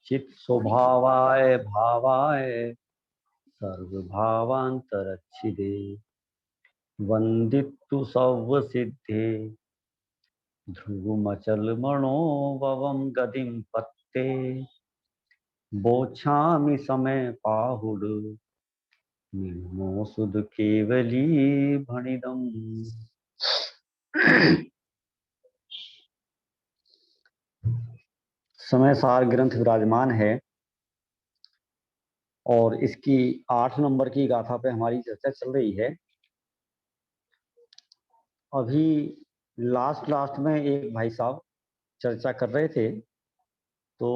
चित स्वभावाय भावाय सर्वभावांतरच्छिदे वंदितु सर्वसिद्धे ध्रुवमचलमणो भवं गतिं पत्ते बोच्छामि समय पाहुड निर्मो सुध केवली भणिदम्। समय सार ग्रंथ विराजमान है और इसकी 8 नंबर की गाथा पे हमारी चर्चा चल रही है। अभी लास्ट में एक भाई साहब चर्चा कर रहे थे, तो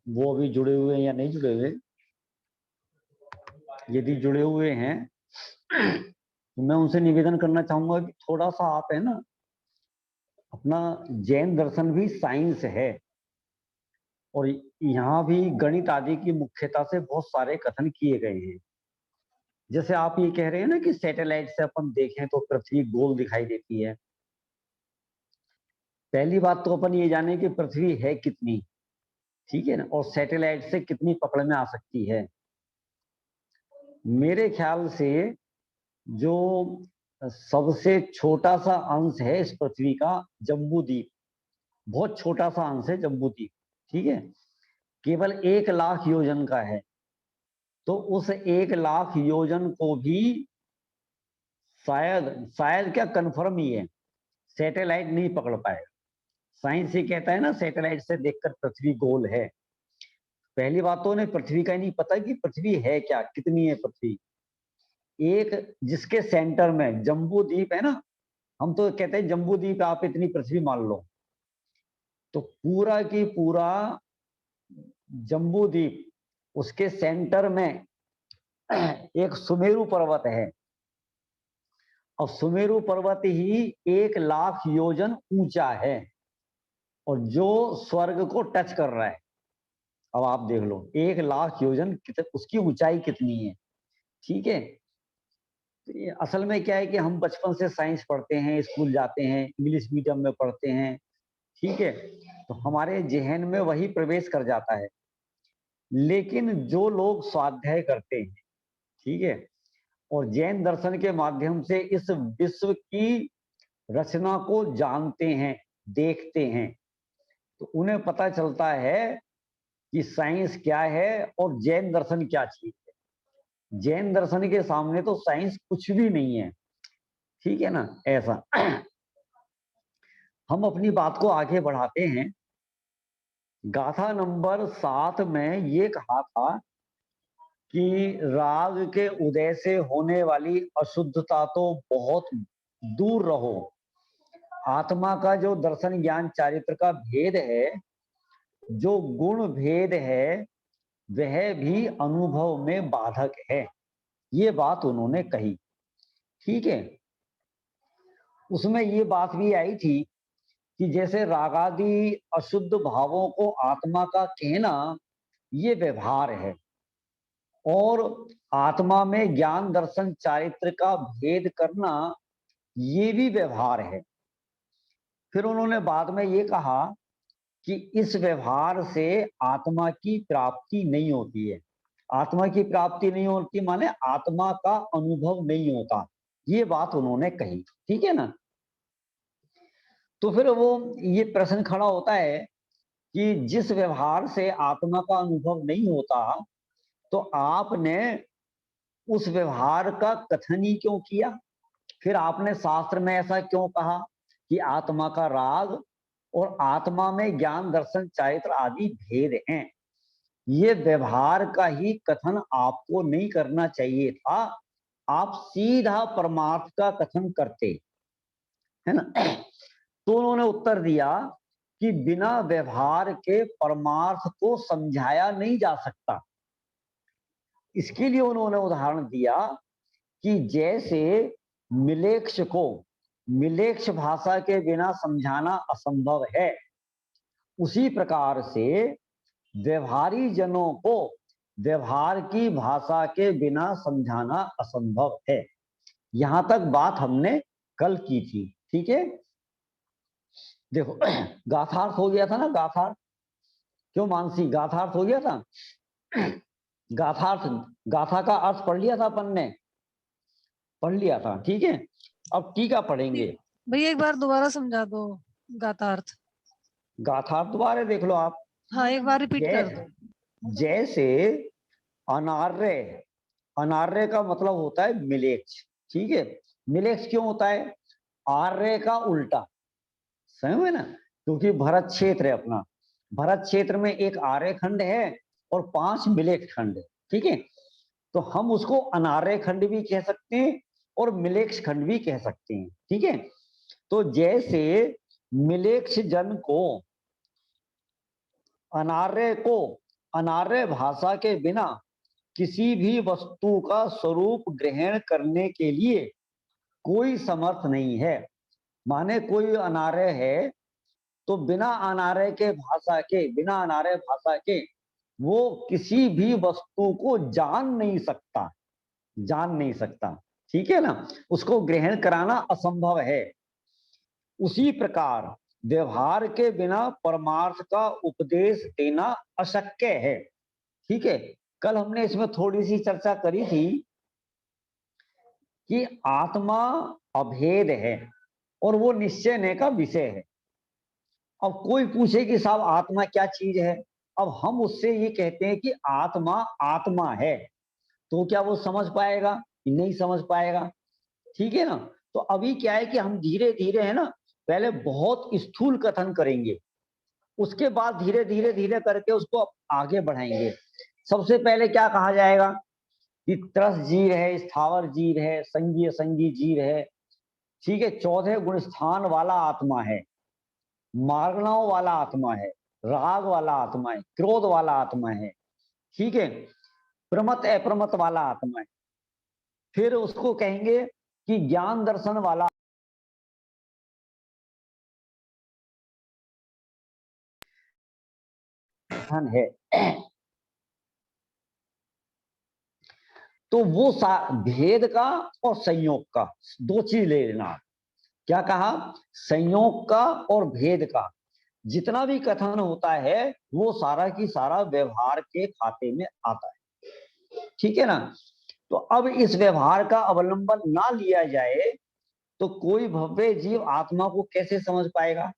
वो अभी जुड़े हुए हैं या नहीं जुड़े हुए? यदि जुड़े हुए हैं तो मैं उनसे निवेदन करना चाहूंगा कि थोड़ा सा आप है ना, अपना जैन दर्शन भी साइंस है और यहाँ भी गणित आदि की मुख्यता से बहुत सारे कथन किए गए हैं। जैसे आप ये कह रहे हैं ना कि सैटेलाइट से अपन देखें तो पृथ्वी गोल दिखाई देती है। पहली बात तो अपन ये जाने कि पृथ्वी है कितनी, ठीक है ना, और सैटेलाइट से कितनी पकड़ में आ सकती है। मेरे ख्याल से जो सबसे छोटा सा अंश है इस पृथ्वी का, जम्बू द्वीप, बहुत छोटा सा अंश है जम्बू द्वीप, ठीक है, केवल 1 लाख योजन का है। तो उस 1 लाख योजन को भी शायद शायद क्या, कंफर्म ही है, सैटेलाइट नहीं पकड़ पाएगा। साइंस ये कहता है ना, सैटेलाइट से देखकर पृथ्वी गोल है। पहली बात तो उन्हें पृथ्वी का ही नहीं पता कि पृथ्वी है क्या, कितनी है पृथ्वी। एक जिसके सेंटर में जम्बू द्वीप है ना, हम तो कहते हैं जम्बू द्वीप आप इतनी पृथ्वी मान लो, तो पूरा की पूरा जम्बू द्वीप, उसके सेंटर में एक सुमेरु पर्वत है और सुमेरु पर्वत ही 1 लाख योजन ऊंचा है और जो स्वर्ग को टच कर रहा है। अब आप देख लो 1 लाख योजन उसकी ऊंचाई कितनी है, ठीक है। तो असल में क्या है कि हम बचपन से साइंस पढ़ते हैं, स्कूल जाते हैं, इंग्लिश मीडियम में पढ़ते हैं, ठीक है, तो हमारे जहन में वही प्रवेश कर जाता है। लेकिन जो लोग स्वाध्याय करते हैं, ठीक है, और जैन दर्शन के माध्यम से इस विश्व की रचना को जानते हैं, देखते हैं, तो उन्हें पता चलता है कि साइंस क्या है और जैन दर्शन क्या चीज है। जैन दर्शन के सामने तो साइंस कुछ भी नहीं है, ठीक है ना, ऐसा। हम अपनी बात को आगे बढ़ाते हैं। गाथा नंबर 7 में ये कहा था कि राग के उदय से होने वाली अशुद्धता तो बहुत दूर रहो। आत्मा का जो दर्शन ज्ञान चारित्र का भेद है, जो गुण भेद है, वह भी अनुभव में बाधक है। ये बात उन्होंने कही, ठीक है। उसमें ये बात भी आई थी कि जैसे रागादि अशुद्ध भावों को आत्मा का कहना ये व्यवहार है और आत्मा में ज्ञान दर्शन चारित्र का भेद करना ये भी व्यवहार है। फिर उन्होंने बाद में ये कहा कि इस व्यवहार से आत्मा की प्राप्ति नहीं होती है। आत्मा की प्राप्ति नहीं होती माने आत्मा का अनुभव नहीं होता, ये बात उन्होंने कही, ठीक है ना। तो फिर वो ये प्रश्न खड़ा होता है कि जिस व्यवहार से आत्मा का अनुभव नहीं होता, तो आपने उस व्यवहार का कथन ही क्यों किया? फिर आपने शास्त्र में ऐसा क्यों कहा कि आत्मा का राग और आत्मा में ज्ञान दर्शन चारित्र आदि भेद हैं? ये व्यवहार का ही कथन आपको नहीं करना चाहिए था, आप सीधा परमार्थ का कथन करते, है ना। तो उन्होंने उत्तर दिया कि बिना व्यवहार के परमार्थ को समझाया नहीं जा सकता। इसके लिए उन्होंने उदाहरण दिया कि जैसे मिलेक्ष को मिलेक्ष भाषा के बिना समझाना असंभव है, उसी प्रकार से व्यवहारी जनों को व्यवहार की भाषा के बिना समझाना असंभव है। यहां तक बात हमने कल की थी, ठीक है। देखो गाथार्थ हो गया था ना, गाथार्थ क्यों मानसी, गाथार्थ हो गया था? गाथार्थ, गाथा का अर्थ पढ़ लिया था अपन ने, पढ़ लिया था, ठीक है। अब टीका पढ़ेंगे। भैया एक बार दोबारा समझा दो गाथार्थ। गाथार्थ दोबारा देख लो आप। हाँ एक बार रिपीट कर दो। जैसे अनार्य, अनार्य का मतलब होता है मिलेक्ष, ठीक है। मिलेक्ष क्यों होता है? आर्य का उल्टा, समझ में ना, क्योंकि भरत क्षेत्र है अपना, भरत क्षेत्र में एक आर्य खंड है और 5 मिलेक्ष खंड है, ठीक है। तो हम उसको अनार्य खंड भी कह सकते हैं और मिलेक्ष खंड भी कह सकते हैं, ठीक है। तो जैसे मिलेक्ष जन को, अनार्य को, अनार्य भाषा के बिना किसी भी वस्तु का स्वरूप ग्रहण करने के लिए कोई समर्थ नहीं है। माने कोई अनार्य है तो बिना अनार्य के भाषा के, बिना अनार्य भाषा के वो किसी भी वस्तु को जान नहीं सकता, जान नहीं सकता, ठीक है ना, उसको ग्रहण कराना असंभव है। उसी प्रकार व्यवहार के बिना परमार्थ का उपदेश देना अशक्य है, ठीक है। कल हमने इसमें थोड़ी सी चर्चा करी थी कि आत्मा अभेद है और वो निश्चय का विषय है। अब कोई पूछे कि साहब आत्मा क्या चीज है, अब हम उससे ये कहते हैं कि आत्मा आत्मा है, तो क्या वो समझ पाएगा? नहीं समझ पाएगा, ठीक है ना। तो अभी क्या है कि हम धीरे धीरे है ना, पहले बहुत स्थूल कथन करेंगे, उसके बाद धीरे धीरे धीरे करके उसको आगे बढ़ाएंगे। सबसे पहले क्या कहा जाएगा कि त्रस जीव है, स्थावर जीव है, संगी असंगी जीव है, ठीक है। 14 गुण स्थान वाला आत्मा है, मारणाओं वाला आत्मा है, राग वाला आत्मा है, क्रोध वाला आत्मा है, ठीक है, प्रमत अप्रमत वाला आत्मा है। फिर उसको कहेंगे कि ज्ञान दर्शन वाला धन है। तो वो भेद का और संयोग का दो चीज ले लेना। क्या कहा? संयोग का और भेद का। जितना भी कथन होता है वो सारा की सारा व्यवहार के खाते में आता है, ठीक है ना। तो अब इस व्यवहार का अवलंबन ना लिया जाए तो कोई भव्य जीव आत्मा को कैसे समझ पाएगा?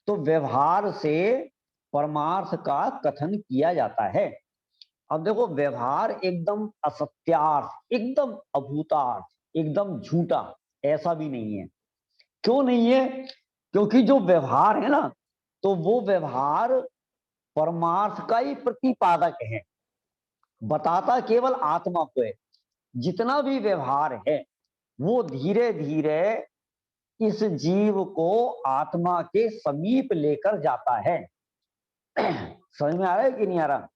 तो व्यवहार से परमार्थ का कथन किया जाता है। अब देखो, व्यवहार एकदम असत्यार्थ, एकदम अभूतार्थ, एकदम झूठा ऐसा भी नहीं है। क्यों नहीं है? क्योंकि जो व्यवहार है ना, तो वो व्यवहार परमार्थ का ही प्रतिपादक है, बताता केवल आत्मा को है। जितना भी व्यवहार है वो धीरे धीरे इस जीव को आत्मा के समीप लेकर जाता है। समझ में आ रहा है कि नहीं आ रहा?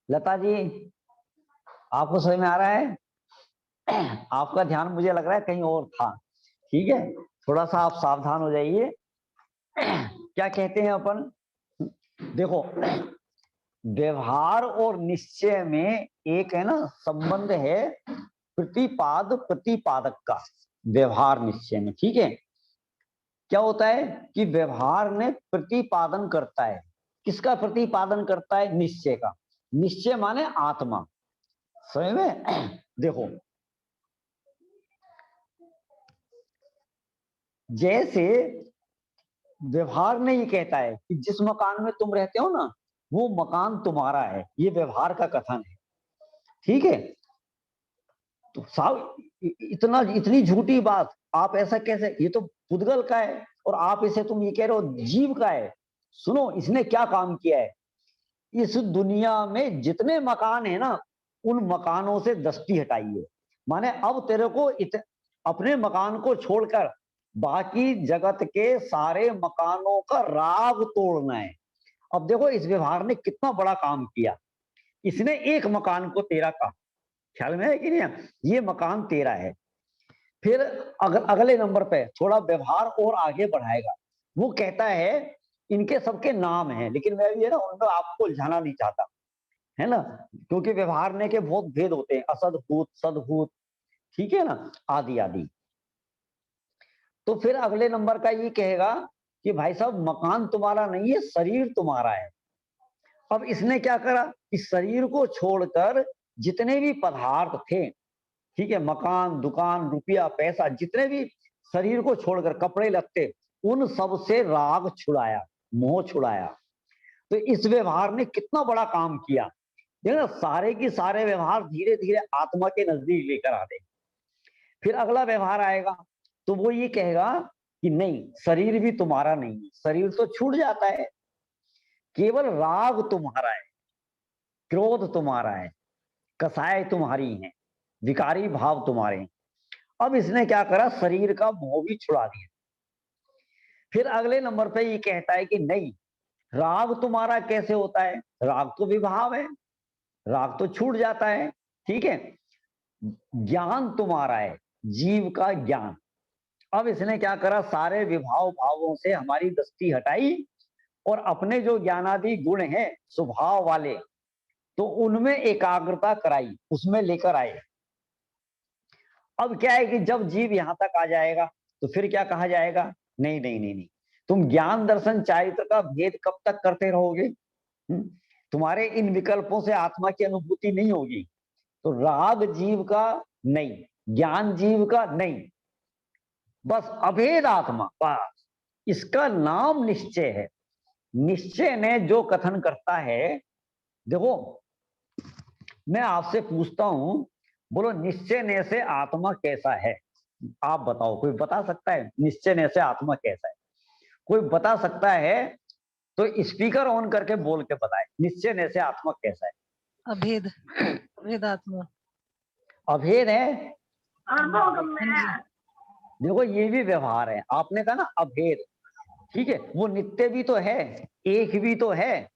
लता जी, आपको समझ में आ रहा है? आपका ध्यान मुझे लग रहा है कहीं और था, ठीक है। थोड़ा सा आप सावधान हो जाइए। क्या कहते हैं अपन, देखो, व्यवहार और निश्चय में एक है ना संबंध है, प्रतिपाद प्रतिपादक का, व्यवहार निश्चय में, ठीक है। क्या होता है कि व्यवहार में प्रतिपादन करता है, किसका प्रतिपादन करता है? निश्चय का। निश्चय माने आत्मा, समझ में? देखो, जैसे व्यवहार ने ये कहता है कि जिस मकान में तुम रहते हो ना, वो मकान तुम्हारा है, ये व्यवहार का कथन है, ठीक है। तो साहब इतना, इतनी झूठी बात, आप ऐसा कैसे, ये तो पुद्गल का है और आप इसे तुम ये कह रहे हो जीव का है। सुनो, इसने क्या काम किया है, इस दुनिया में जितने मकान है ना, उन मकानों से दस्ती हटाई है। माने अब तेरे को अपने मकान को छोड़कर बाकी जगत के सारे मकानों का राग तोड़ना है। अब देखो, इस व्यवहार ने कितना बड़ा काम किया, इसने एक मकान को तेरा कहा, ख्याल में है कि नहीं? ये मकान तेरा है। फिर अगले नंबर पे थोड़ा व्यवहार और आगे बढ़ाएगा, वो कहता है इनके सबके नाम हैं, लेकिन मैं भी है ना उनको आपको उलझाना नहीं चाहता, है ना, क्योंकि व्यवहारने के बहुत भेद होते हैं, असदभूत, सदभूत, ठीक है ना, आदि आदि। तो फिर अगले नंबर का ये कहेगा कि भाई साहब मकान तुम्हारा नहीं है, शरीर तुम्हारा है। अब इसने क्या करा कि शरीर को छोड़कर जितने भी पदार्थ थे, ठीक है, मकान, दुकान, रुपया, पैसा, जितने भी शरीर को छोड़कर कपड़े लत्ते, उन सब से राग छुड़ाया, मोह छुड़ाया। तो इस व्यवहार ने कितना बड़ा काम किया। देखो सारे की सारे व्यवहार धीरे धीरे आत्मा के नजदीक लेकर आते। फिर अगला व्यवहार आएगा तो वो ये कहेगा कि नहीं, शरीर भी तुम्हारा नहीं है, शरीर तो छूट जाता है, केवल राग तुम्हारा है, क्रोध तुम्हारा है, कसाय तुम्हारी है, विकारी भाव तुम्हारे हैं। अब इसने क्या करा, शरीर का मोह भी छुड़ा दिया। फिर अगले नंबर पे ये कहता है कि नहीं, राग तुम्हारा कैसे होता है, राग तो विभाव है, राग तो छूट जाता है, ठीक है। ज्ञान तुम्हारा है, जीव का ज्ञान। अब इसने क्या करा, सारे विभाव भावों से हमारी दृष्टि हटाई और अपने जो ज्ञानादि गुण हैं स्वभाव वाले, तो उनमें एकाग्रता कराई, उसमें लेकर आए। अब क्या है कि जब जीव यहां तक आ जाएगा तो फिर क्या कहा जाएगा, नहीं नहीं नहीं नहीं, तुम ज्ञान दर्शन चारित्र का भेद कब तक करते रहोगे, तुम्हारे इन विकल्पों से आत्मा की अनुभूति नहीं होगी। तो राग जीव का नहीं, ज्ञान जीव का नहीं, बस अभेद आत्मा, बस इसका नाम निश्चय है। निश्चय ने जो कथन करता है, देखो मैं आपसे पूछता हूं, बोलो निश्चय ने से आत्मा कैसा है, आप बताओ, कोई बता सकता है निश्चय ने से आत्मा कैसा है? कोई बता सकता है तो स्पीकर ऑन करके बोल के बताए, निश्चय ने से आत्मा कैसा है? अभेद, अभेद आत्मा, अभेद है। हाँ जी। देखो ये भी व्यवहार है, आपने कहा ना अभेद, ठीक है, वो नित्य भी तो है, एक भी तो है।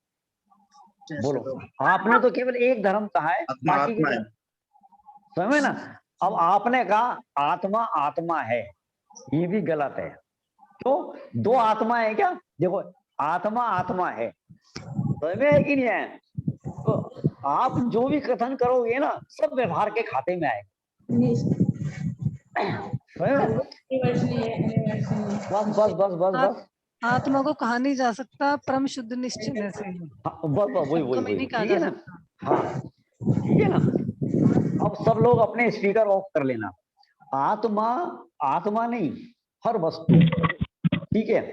बोलो, आपने तो केवल एक धर्म कहा है, बाकी के धर्म, समझे ना। अब आपने कहा आत्मा आत्मा है, ये भी गलत है। तो दो आत्मा है क्या? देखो आत्मा आत्मा है, समझ है कि नहीं है? तो आप जो भी कथन करोगे ना, सब व्यवहार के खाते में आएगा। बस बस बस बस बस, आत्मा को कहा नहीं जा सकता परम शुद्ध निश्चय से, हाँ, बस बस वही वही शब्दों में वही, नहीं कहा ठीक जा है ना। सकता। हाँ ठीक है ना। अब सब लोग अपने स्पीकर ऑफ कर लेना। आत्मा आत्मा नहीं, हर वस्तु, ठीक है,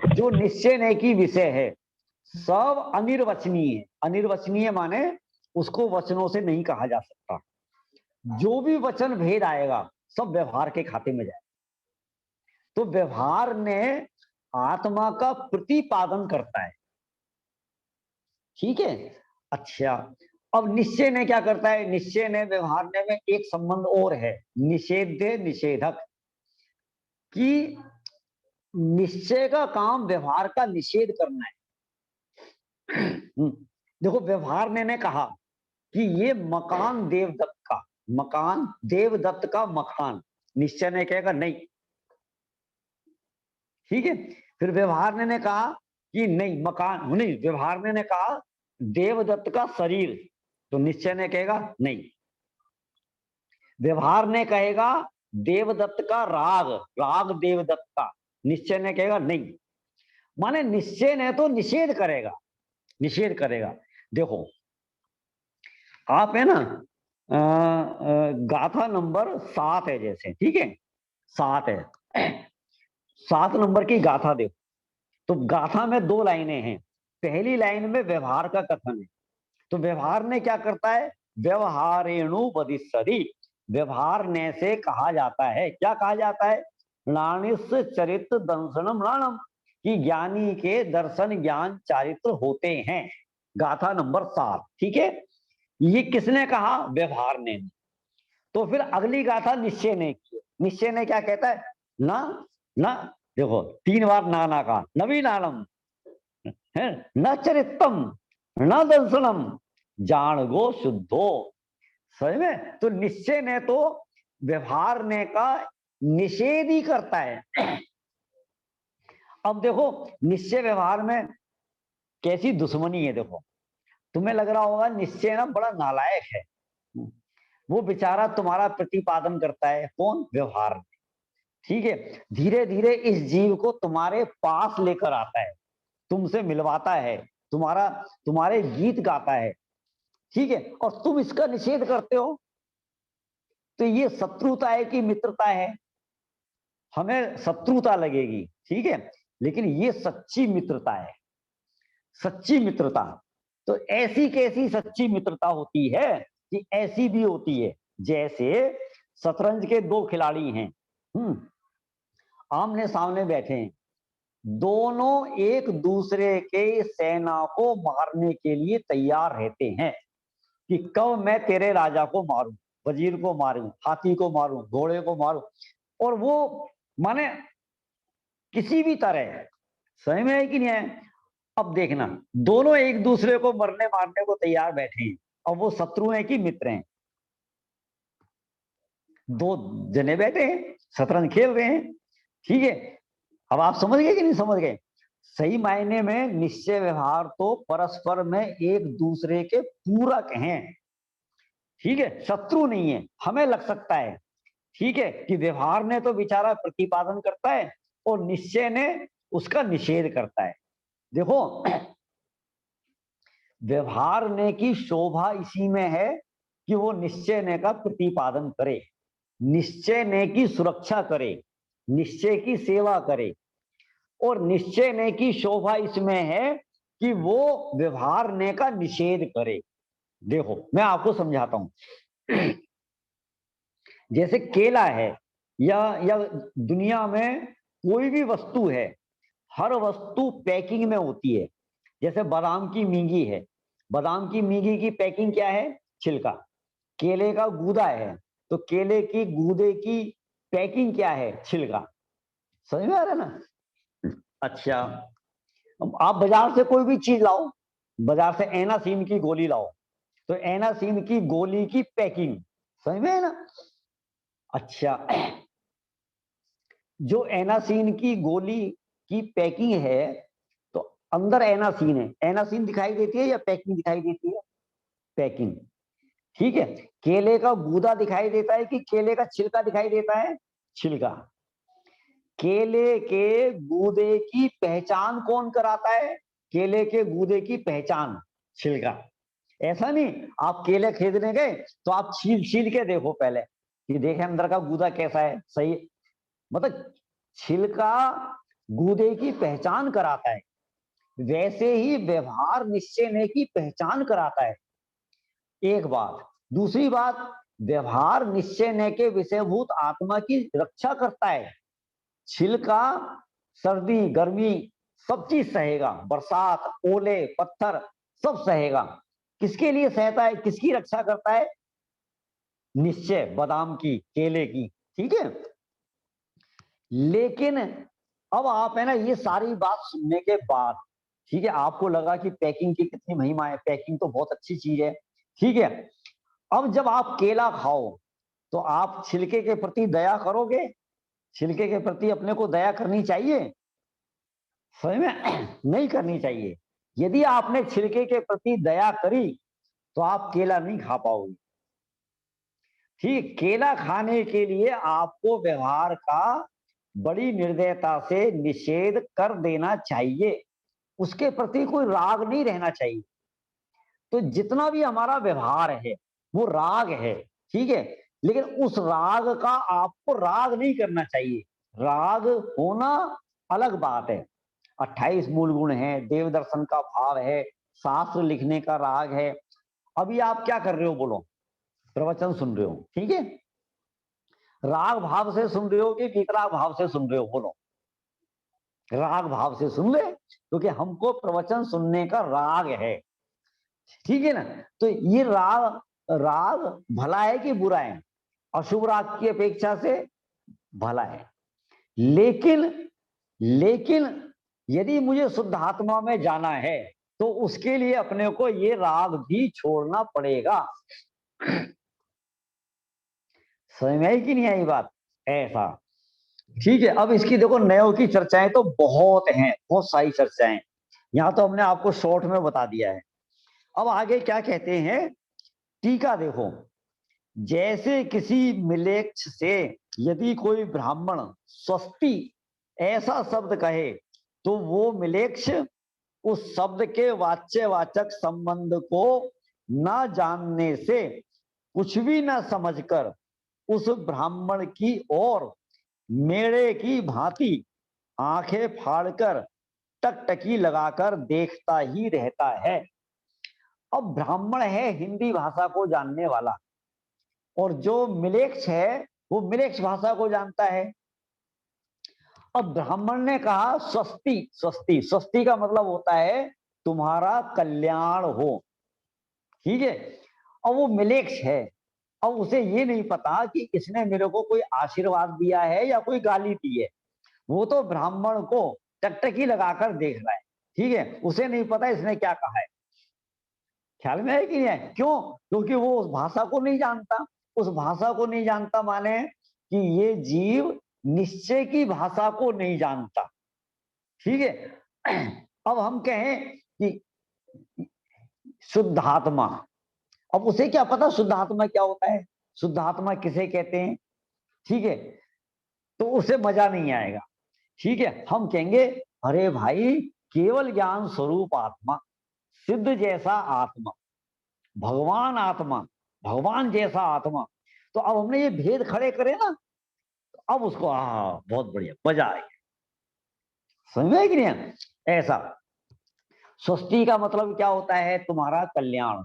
जो निश्चय नहीं की विषय है, सब अनिर्वचनीय है। अनिर्वचनीय माने उसको वचनों से नहीं कहा जा सकता। जो भी वचन भेद आएगा सब व्यवहार के खाते में जाए। तो व्यवहार ने आत्मा का प्रतिपादन करता है, ठीक है। अच्छा, अब निश्चय ने क्या करता है, निश्चय ने व्यवहार में एक संबंध और है, निषेध्य निषेधक, कि निश्चय का काम व्यवहार का निषेध करना है। देखो व्यवहार ने कहा कि ये मकान देवदत्त का, मकान देवदत्त का मकान, निश्चय ने कहेगा नहीं, ठीक है। फिर व्यवहार ने कहा कि नहीं मकान नहीं, व्यवहार ने कहा देवदत्त का शरीर, तो निश्चय ने कहेगा नहीं। व्यवहार ने कहेगा देवदत्त का राग, राग देवदत्त का, निश्चय ने कहेगा नहीं। माने निश्चय ने तो निषेध करेगा, निषेध करेगा। देखो आप है ना, गाथा नंबर 7 है जैसे, ठीक है, 7 है, 7 नंबर की गाथा देखो। तो गाथा में 2 लाइनें हैं। पहली लाइन में व्यवहार का कथन है। तो व्यवहार ने क्या करता है, व्यवहारेणु वदिष्यति, व्यवहार ने से कहा जाता है, क्या कहा जाता है, नानिस चरित्र दंसनम नाणम, कि ज्ञानी के दर्शन ज्ञान चारित्र होते हैं। गाथा नंबर 7, ठीक है। ये किसने कहा, व्यवहार ने। तो फिर अगली गाथा निश्चय ने की। निश्चय ने क्या कहता है, ना ना, देखो 3 बार ना ना कहा, नवीनानम है, न चरित्रम न दर्शनम जान गो शुद्धो। सही में, तो निश्चय ने तो व्यवहार ने का निषेध ही करता है। अब देखो निश्चय व्यवहार में कैसी दुश्मनी है। देखो तुम्हें लग रहा होगा निश्चय ना बड़ा नालायक है, वो बेचारा तुम्हारा प्रतिपादन करता है, कौन, व्यवहार, ठीक है। धीरे धीरे इस जीव को तुम्हारे पास लेकर आता है, तुमसे मिलवाता है, तुम्हारा तुम्हारे गीत गाता है, ठीक है, और तुम इसका निषेध करते हो, तो ये शत्रुता है कि मित्रता है? हमें शत्रुता लगेगी, ठीक है, लेकिन ये सच्ची मित्रता है, सच्ची मित्रता। तो ऐसी कैसी सच्ची मित्रता होती है कि ऐसी भी होती है, जैसे शतरंज के दो खिलाड़ी हैं, आमने सामने बैठे हैं, दोनों एक दूसरे के सेना को मारने के लिए तैयार रहते हैं कि कब मैं तेरे राजा को मारूं, वजीर को मारूं, हाथी को मारूं, घोड़े को मारूं, और वो माने किसी भी तरह, सही में है कि नहीं है? अब देखना, दोनों एक दूसरे को मरने मारने को तैयार बैठे हैं, और वो शत्रु हैं कि मित्र हैं? दो जने बैठे हैं, शतरंज खेल रहे हैं, ठीक है। अब आप समझ गए कि नहीं समझ गए? सही मायने में निश्चय व्यवहार तो परस्पर में एक दूसरे के पूरक हैं, ठीक है, शत्रु नहीं है। हमें लग सकता है, ठीक है, कि व्यवहार ने तो बेचारा प्रतिपादन करता है और निश्चय ने उसका निषेध करता है। देखो, व्यवहार ने की शोभा इसी में है कि वो निश्चय ने का प्रतिपादन करे, निश्चय ने की सुरक्षा करे, निश्चय की सेवा करे, और निश्चय ने की शोभा इसमें है कि वो व्यवहार ने का निषेध करे। देखो मैं आपको समझाता हूं। जैसे केला है, या दुनिया में कोई भी वस्तु है, हर वस्तु पैकिंग में होती है। जैसे बादाम की मींगी है, बादाम की मींगी की पैकिंग क्या है? छिलका। केले का गूदा है, तो केले की गूदे की पैकिंग क्या है? छिलका। समझ में आ रहा है ना? अच्छा, अब आप बाजार से कोई भी चीज लाओ, बाजार से एनासीन की गोली लाओ, तो एनासीन की गोली की पैकिंग, समझ में है ना? अच्छा, जो एनासीन की गोली की पैकिंग है, तो अंदर एनासीन है, एनासीन दिखाई देती है या पैकिंग दिखाई देती है? पैकिंग, ठीक है। केले का गूदा दिखाई देता है कि केले का छिलका दिखाई देता है? छिलका। केले के गूदे की पहचान कौन कराता है? केले के गूदे की पहचान छिलका। ऐसा नहीं आप केले खरीदने गए तो आप छील छील के देखो पहले कि देखे अंदर का गूदा कैसा है, सही, मतलब छिलका गूदे की पहचान कराता है। वैसे ही व्यवहार निश्चय ने की पहचान कराता है, एक बात। दूसरी बात, व्यवहार निश्चय ने के विषयभूत आत्मा की रक्षा करता है। छिलका सर्दी गर्मी सब चीज सहेगा, बरसात ओले पत्थर सब सहेगा। किसके लिए सहता है, किसकी रक्षा करता है? निश्चय, बादाम की, केले की, ठीक है। लेकिन अब आप है ना, ये सारी बात सुनने के बाद, ठीक है, आपको लगा कि पैकिंग की कितनी महिमा है, पैकिंग तो बहुत अच्छी चीज है, ठीक है। अब जब आप केला खाओ तो आप छिलके के प्रति दया करोगे? छिलके के प्रति अपने को दया करनी चाहिए? समझ में? नहीं करनी चाहिए। यदि आपने छिलके के प्रति दया करी तो आप केला नहीं खा पाओगे, ठीक। केला खाने के लिए आपको व्यवहार का बड़ी निर्दयता से निषेध कर देना चाहिए, उसके प्रति कोई राग नहीं रहना चाहिए। तो जितना भी हमारा व्यवहार है वो राग है, ठीक है, लेकिन उस राग का आपको राग नहीं करना चाहिए। राग होना अलग बात है। 28 मूल गुण है, देव दर्शन का भाव है, शास्त्र लिखने का राग है। अभी आप क्या कर रहे हो बोलो? प्रवचन सुन रहे हो, ठीक है। राग भाव से सुन रहे हो कि वितराग भाव से सुन रहे हो? बोलो। राग भाव से सुन ले, क्योंकि हमको प्रवचन सुनने का राग है, ठीक है ना। तो ये राग, राग भला है कि बुरा है? अशुभ राग की अपेक्षा से भला है। लेकिन यदि मुझे शुद्ध आत्मा में जाना है तो उसके लिए अपने को ये राग भी छोड़ना पड़ेगा। समझ में आई कि नहीं आई बात? ऐसा, ठीक है। अब इसकी देखो नयों की चर्चाएं तो बहुत हैं, बहुत सारी चर्चाएं, यहां तो हमने आपको शॉर्ट में बता दिया है। अब आगे क्या कहते हैं, टीका देखो। जैसे किसी मिलेच्छ से यदि कोई ब्राह्मण स्वस्ति ऐसा शब्द कहे तो वो मिलेच्छ उस शब्द के वाच्यवाचक संबंध को न जानने से कुछ भी न समझकर उस ब्राह्मण की ओर मेढ़े की भांति आंखें फाड़कर टकटकी लगाकर देखता ही रहता है। अब ब्राह्मण है हिंदी भाषा को जानने वाला, और जो मिलेच्छ है वो मिलेच्छ भाषा को जानता है। अब ब्राह्मण ने कहा स्वस्ति, स्वस्ति, स्वस्ति का मतलब होता है तुम्हारा कल्याण हो, ठीक है। और वो मिलेच्छ है, अब उसे ये नहीं पता कि इसने मेरे को कोई आशीर्वाद दिया है या कोई गाली दी है। वो तो ब्राह्मण को टकटकी लगाकर देख रहा है, ठीक है, उसे नहीं पता इसने क्या कहा है। ख्याल में है कि नहीं है? क्यों? क्योंकि वो उस भाषा को नहीं जानता। उस भाषा को नहीं जानता माने कि ये जीव निश्चय की भाषा को नहीं जानता, ठीक है। अब हम कहें कि शुद्धात्मा, अब उसे क्या पता शुद्धात्मा क्या होता है, शुद्धात्मा किसे कहते हैं, ठीक है, तो उसे मजा नहीं आएगा, ठीक है। हम कहेंगे अरे भाई केवल ज्ञान स्वरूप आत्मा, सिद्ध जैसा आत्मा, भगवान आत्मा, भगवान जैसा आत्मा। तो अब हमने ये भेद खड़े करे ना, तो अब उसको बहुत बढ़िया मजा आएगा, समझ में कि नहीं? ऐसा स्वस्ति का मतलब क्या होता है? तुम्हारा कल्याण।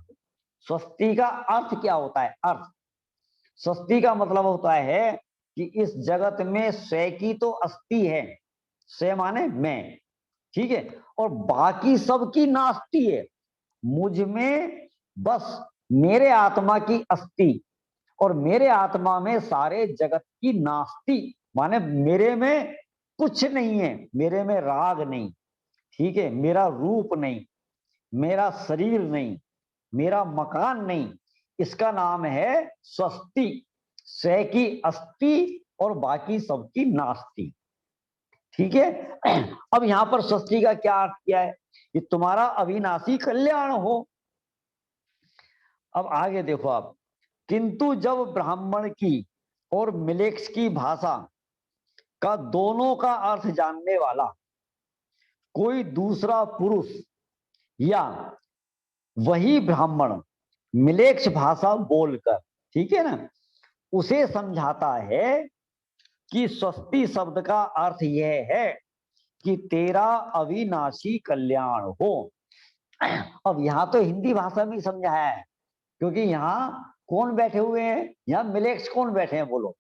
स्वस्ति का अर्थ क्या होता है? अर्थ स्वस्ति का मतलब होता है कि इस जगत में स्वयं की तो अस्थि है, स्वयं माने मैं, ठीक है, और बाकी सबकी नास्ति है। मुझ में बस मेरे आत्मा की अस्थि, और मेरे आत्मा में सारे जगत की नास्ति, माने मेरे में कुछ नहीं है, मेरे में राग नहीं, ठीक है, मेरा रूप नहीं, मेरा शरीर नहीं, मेरा मकान नहीं, इसका नाम है स्वस्ति। स्वयं की अस्थि और बाकी सबकी नास्ति, ठीक है। अब यहां पर स्वस्ति का क्या अर्थ किया है? कि तुम्हारा अविनाशी कल्याण हो। अब आगे देखो आप, किंतु जब ब्राह्मण की और मिलेच्छ की भाषा का दोनों का अर्थ जानने वाला कोई दूसरा पुरुष या वही ब्राह्मण मिलेच्छ भाषा बोलकर, ठीक है ना, उसे समझाता है कि स्वस्ति शब्द का अर्थ यह है कि तेरा अविनाशी कल्याण हो। अब यहां तो हिंदी भाषा में समझाया है, क्योंकि यहाँ कौन बैठे हुए हैं? यहाँ मिलेच्छ कौन बैठे हैं बोलो,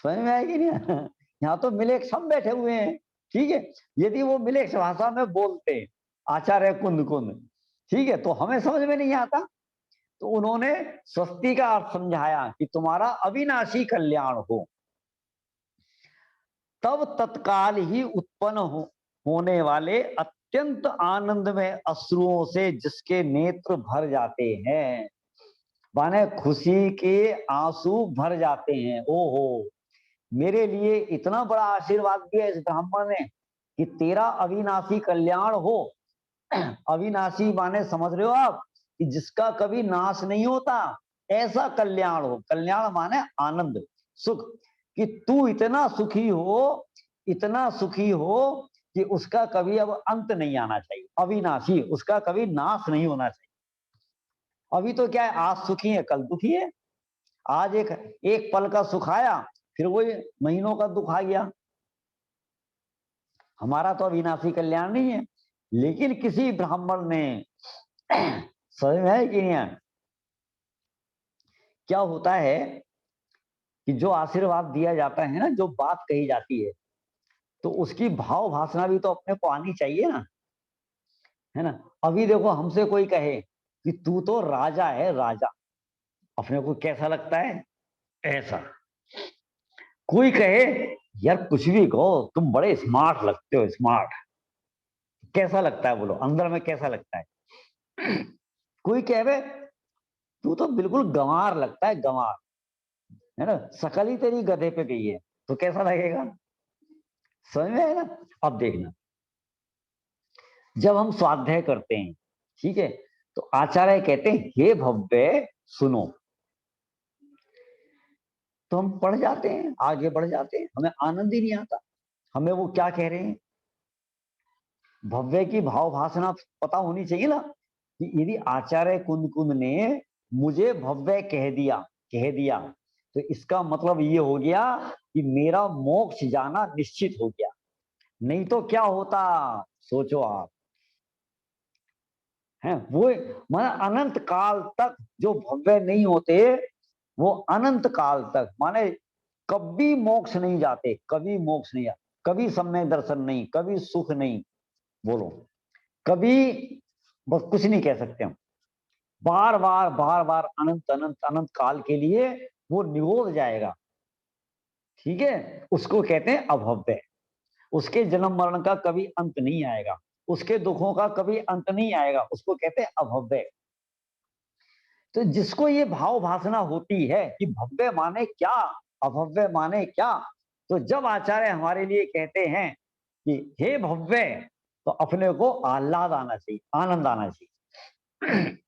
समझ में आएगी नहीं? यहाँ तो मिलेच्छ सब बैठे हुए हैं, ठीक है। यदि वो मिलेच्छ भाषा में बोलते आचार्य कुंद कुंद, ठीक है, तो हमें समझ में नहीं आता। तो उन्होंने स्वस्ति का अर्थ समझाया कि तुम्हारा अविनाशी कल्याण हो। तब तत्काल ही उत्पन्न होने वाले अत्यंत आनंद में अश्रुओं से जिसके नेत्र भर जाते हैं, माने खुशी के आंसू भर जाते हैं। ओहो, मेरे लिए इतना बड़ा आशीर्वाद दिया इस ब्राह्मण ने कि तेरा अविनाशी कल्याण हो। अविनाशी माने समझ रहे हो आप, कि जिसका कभी नाश नहीं होता, ऐसा कल्याण हो। कल्याण माने आनंद, सुख, कि तू इतना सुखी हो, इतना सुखी हो कि उसका कभी अब अंत नहीं आना चाहिए। अविनाशी, उसका कभी नाश नहीं होना चाहिए। अभी तो क्या है, आज सुखी है कल दुखी है, आज एक एक पल का सुख आया फिर वही महीनों का दुख आ गया। हमारा तो अविनाशी कल्याण नहीं है। लेकिन किसी ब्राह्मण ने समझ में है कि नहीं है? क्या होता है कि जो आशीर्वाद दिया जाता है ना, जो बात कही जाती है, तो उसकी भाव भाषा भी तो अपने को आनी चाहिए ना, है ना। अभी देखो हमसे कोई कहे कि तू तो राजा है राजा, अपने को कैसा लगता है? ऐसा। कोई कहे यार कुछ भी कहो तुम बड़े स्मार्ट लगते हो, स्मार्ट, कैसा लगता है बोलो, अंदर में कैसा लगता है? कोई कहे तू तो बिल्कुल गंवार लगता है, गंवार, है ना, शकल ही तेरी गधे पे गई है, तो कैसा लगेगा? समझ में है ना? अब देखना, जब हम स्वाध्याय करते हैं, ठीक है, तो आचार्य कहते हैं हे भव्य सुनो, तो हम पढ़ जाते हैं, आगे बढ़ जाते हैं, हमें आनंद ही नहीं आता, हमें वो क्या कह रहे हैं। भव्य की भाव भाषणा पता होनी चाहिए ना, कि यदि आचार्य कुंद कुंद ने मुझे भव्य कह दिया तो इसका मतलब ये हो गया कि मेरा मोक्ष जाना निश्चित हो गया। नहीं तो क्या होता, सोचो आप। हैं वो माने अनंत काल तक जो भव्य नहीं होते, वो अनंत काल तक माने कभी मोक्ष नहीं जाते, कभी मोक्ष नहीं जाते, कभी सम्यक दर्शन नहीं, कभी सुख नहीं। बोलो, कभी, बस कुछ नहीं कह सकते हम। बार बार अनंत अनंत अनंत काल के लिए वो निगोद जाएगा। ठीक है, उसको कहते हैं अभव्य। उसके जन्म मरण का कभी अंत नहीं आएगा, उसके दुखों का कभी अंत नहीं आएगा, उसको कहते हैं अभव्य। तो जिसको ये भाव भासना होती है कि भव्य माने क्या, अभव्य माने क्या, तो जब आचार्य हमारे लिए कहते हैं कि हे भव्य, तो अपने को आह्लाद आना चाहिए, आनंद आना चाहिए।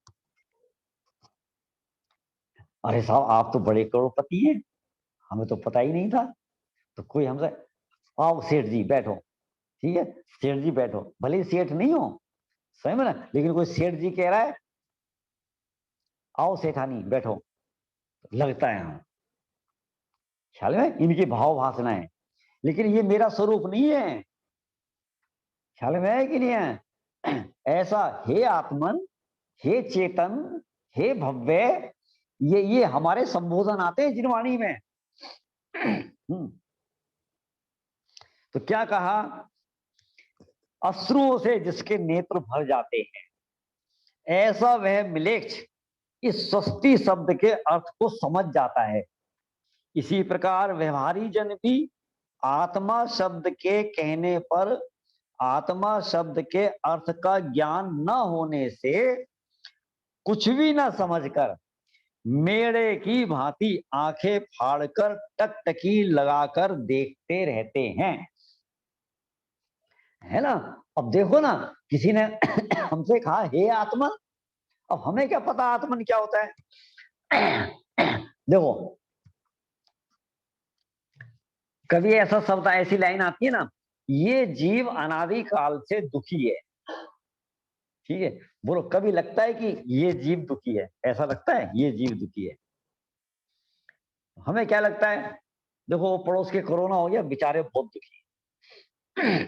अरे साहब, आप तो बड़े करोड़पति हैं, हमें तो पता ही नहीं था। तो कोई हमसे, आओ सेठ जी बैठो। ठीक है, सेठ जी बैठो, भले ही सेठ नहीं हो, सही में ना, लेकिन कोई सेठ जी कह रहा है आओ सेठानी बैठो, लगता है हम, ख्याल में इनकी भाव भाषणा है। लेकिन ये मेरा स्वरूप नहीं है, ख्याल में है कि नहीं है? ऐसा हे आत्मन, हे चेतन, हे भव्य, ये हमारे संबोधन आते हैं जिनवाणी में। तो क्या कहा, अश्रुओं से जिसके नेत्र भर जाते हैं, ऐसा वह मिलेच्छ इस स्वस्ति शब्द के अर्थ को समझ जाता है। इसी प्रकार व्यवहारी जन भी आत्मा शब्द के कहने पर आत्मा शब्द के अर्थ का ज्ञान न होने से कुछ भी न समझकर मेढ़े की भांति आंखें फाड़कर टकटकी लगाकर देखते रहते हैं, है ना। अब देखो ना, किसी ने हमसे कहा हे आत्मा, अब हमें क्या पता आत्मन क्या होता है। देखो, कभी ऐसा शब्द, ऐसी लाइन आती है ना, ये जीव अनादि काल से दुखी है। ठीक है, बोलो, कभी लगता है कि ये जीव दुखी है? ऐसा लगता है ये जीव दुखी है? हमें क्या लगता है? देखो, वो पड़ोस के कोरोना हो गया, बेचारे बहुत दुखी।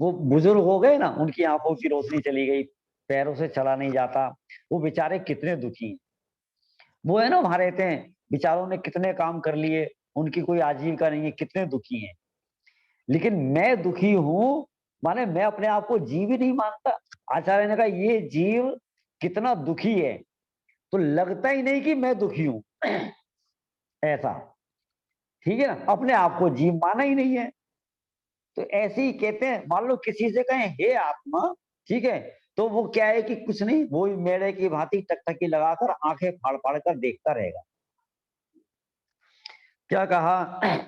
वो बुजुर्ग हो गए ना, उनकी आंखों की रोशनी चली गई, पैरों से चला नहीं जाता, वो बेचारे कितने दुखी हैं। वो है ना, वहां रहते हैं, बेचारों ने कितने काम कर लिए, उनकी कोई आजीविका नहीं है, कितने दुखी हैं। लेकिन मैं दुखी हूं, माने मैं अपने आप को जीव ही नहीं मानता। आचार्य ने कहा ये जीव कितना दुखी है, तो लगता ही नहीं कि मैं दुखी हूं। ऐसा, ठीक है ना, अपने आप को जीव माना ही नहीं है। तो ऐसे ही कहते हैं, मान लो किसी से कहें हे आत्मा, ठीक है, तो वो क्या है कि कुछ नहीं, वो मेढ़े की भांति टकटकी लगाकर आंखें फाड़ फाड़ कर देखता रहेगा। क्या कहा,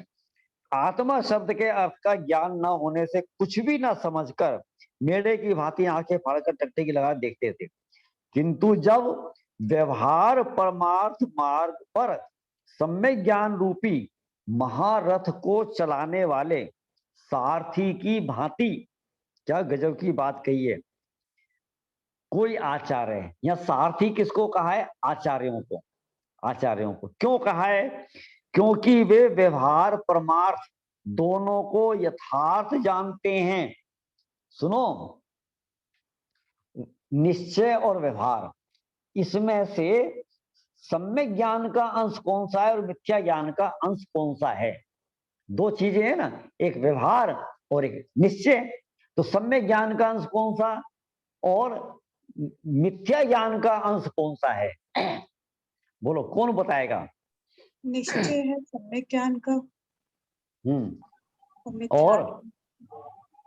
आत्मा शब्द के अर्थ का ज्ञान न होने से कुछ भी न समझकर मेढ़े की भांति आंखें फाड़कर टकटकी लगा देखते थे। किंतु जब व्यवहार परमार्थ मार्ग पर सम्यक ज्ञान रूपी महारथ को चलाने वाले सारथी की भांति, क्या गजब की बात कही है, कोई आचार्य है, या सारथी किसको कहा है? आचार्यों को। आचार्यों को क्यों कहा है? क्योंकि वे व्यवहार परमार्थ दोनों को यथार्थ जानते हैं। सुनो, निश्चय और व्यवहार, इसमें से सम्यक ज्ञान का अंश कौन सा है और मिथ्या ज्ञान का अंश कौन सा है? दो चीजें है ना, एक व्यवहार और एक निश्चय। तो सम्यक ज्ञान का अंश कौन सा और मिथ्या ज्ञान का अंश कौन सा है? बोलो, कौन बताएगा? निश्चय है सम्यक ज्ञान का, और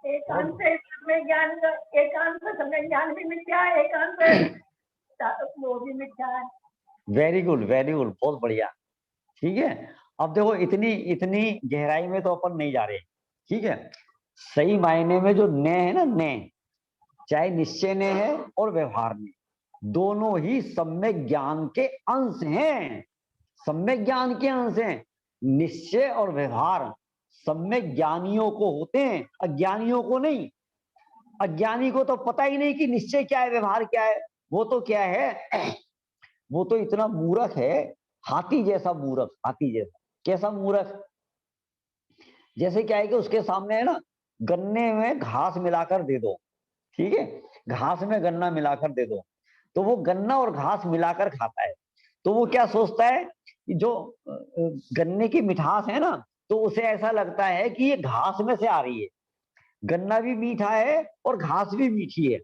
एकांत समय ज्ञान, एकांत समय ज्ञान भी मिथ्या है, एकांत वो भी मिथ्या है। वेरी गुड, वेरी गुड, बहुत बढ़िया। ठीक है, अब देखो, इतनी इतनी गहराई में तो अपन नहीं जा रहे। ठीक है, सही मायने में जो ने है ना, ने, चाहे निश्चय ने है और व्यवहार ने, दोनों ही सम्यक ज्ञान के अंश हैं। सम्यक ज्ञान के अंश हैं। निश्चय और व्यवहार सम्यक ज्ञानियों को होते हैं, अज्ञानियों को नहीं। अज्ञानी को तो पता ही नहीं कि निश्चय क्या है, व्यवहार क्या है। वो तो क्या है, वो तो इतना मूर्ख है, हाथी जैसा मूर्ख, हाथी जैसा। कैसा मूर्ख? जैसे क्या है कि उसके सामने है ना, गन्ने में घास मिलाकर दे दो, ठीक है, घास में गन्ना मिलाकर दे दो, तो वो गन्ना और घास मिलाकर खाता है। तो वो क्या सोचता है कि जो गन्ने की मिठास है ना, तो उसे ऐसा लगता है कि ये घास में से आ रही है, गन्ना भी मीठा है और घास भी मीठी है,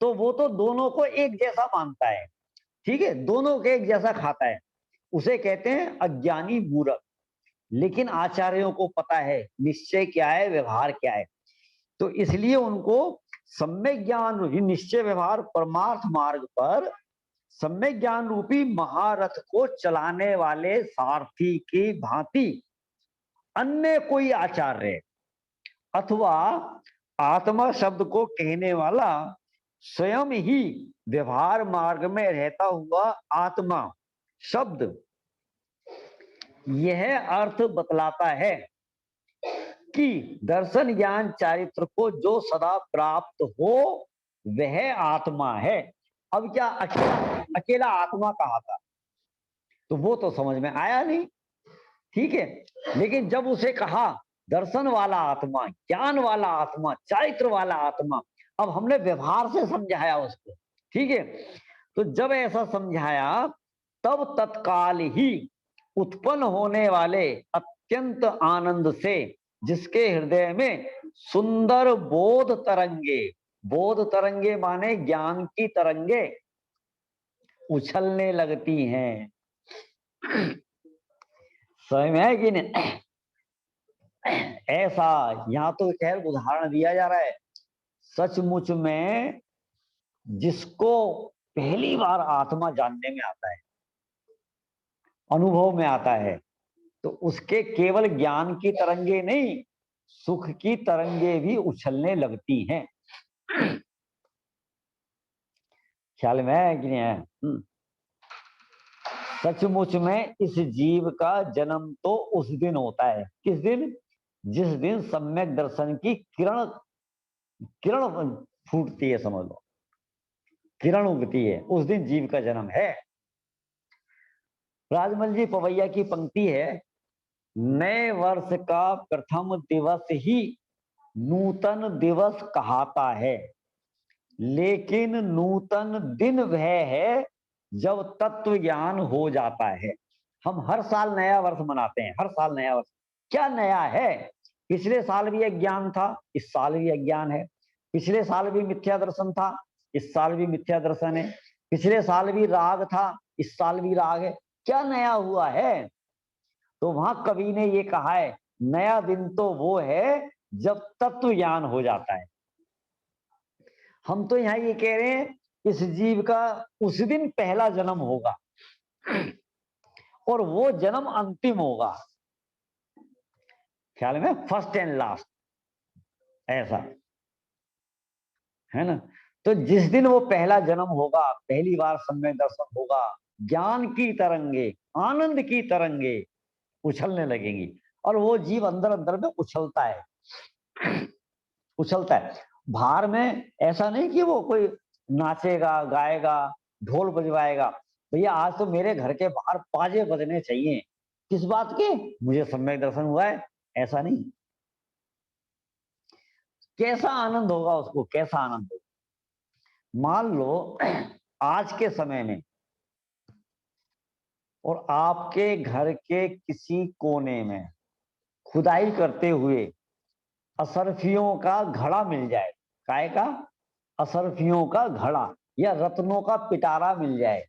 तो वो तो दोनों को एक जैसा मानता है, ठीक है, दोनों को एक जैसा खाता है। उसे कहते हैं अज्ञानी मूर्ख। लेकिन आचार्यों को पता है निश्चय क्या है, व्यवहार क्या है, तो इसलिए उनको सम्यक ज्ञान निश्चय व्यवहार परमार्थ मार्ग पर सम्यक ज्ञान रूपी महारथ को चलाने वाले सारथी की भांति अन्य कोई आचार्य अथवा आत्मा शब्द को कहने वाला स्वयं ही व्यवहार मार्ग में रहता हुआ आत्मा शब्द यह अर्थ बतलाता है कि दर्शन ज्ञान चारित्र को जो सदा प्राप्त हो वह आत्मा है। अब क्या अकेला अकेला आत्मा कहा था, तो वो तो समझ में आया नहीं, ठीक है। लेकिन जब उसे कहा दर्शन वाला आत्मा, ज्ञान वाला आत्मा, चारित्र वाला आत्मा, अब हमने व्यवहार से समझाया उसको, ठीक है। तो जब ऐसा समझाया तब तत्काल ही उत्पन्न होने वाले अत्यंत आनंद से जिसके हृदय में सुंदर बोध तरंगे माने ज्ञान की तरंगे उछलने लगती हैं। समझ में है कि नहीं? ऐसा यहां तो खैर उदाहरण दिया जा रहा है। सचमुच में जिसको पहली बार आत्मा जानने में आता है, अनुभव में आता है, तो उसके केवल ज्ञान की तरंगे नहीं, सुख की तरंगे भी उछलने लगती हैं। ख्याल में है कि नहीं है? सचमुच में इस जीव का जन्म तो उस दिन होता है, किस दिन? जिस दिन सम्यक दर्शन की किरण किरण फूटती है, समझ लो, किरण उगती है, उस दिन जीव का जन्म है। राजमल जी पवैया की पंक्ति है, नए वर्ष का प्रथम दिवस ही नूतन दिवस कहाता है, लेकिन नूतन दिन वह है जब तत्व ज्ञान हो जाता है। हम हर साल नया वर्ष मनाते हैं, हर साल नया वर्ष। क्या नया है? पिछले साल भी अज्ञान था, इस साल भी अज्ञान है। पिछले साल भी मिथ्या दर्शन था, इस साल भी मिथ्या दर्शन है। पिछले साल भी राग था, इस साल भी राग है। क्या नया हुआ है? तो वहां कवि ने ये कहा है, नया दिन तो वो है जब तत्व ज्ञान हो जाता है। हम तो यहां ये कह रहे हैं इस जीव का उस दिन पहला जन्म होगा और वो जन्म अंतिम होगा, ख्याल में, फर्स्ट एंड लास्ट, ऐसा है ना। तो जिस दिन वो पहला जन्म होगा, पहली बार सम्यक दर्शन होगा, ज्ञान की तरंगे, आनंद की तरंगे उछलने लगेंगी और वो जीव अंदर अंदर में उछलता है, उछलता है। बाहर में ऐसा नहीं कि वो कोई नाचेगा, गाएगा, ढोल बजवाएगा, भैया आज तो मेरे घर के बाहर बाजे बजने चाहिए, किस बात के? मुझे सम्यक दर्शन हुआ है, ऐसा नहीं। कैसा आनंद होगा उसको, कैसा आनंद होगा? मान लो आज के समय में और आपके घर के किसी कोने में खुदाई करते हुए असरफियों का घड़ा मिल जाए, काय का? असरफियों का घड़ा या रत्नों का पिटारा मिल जाए,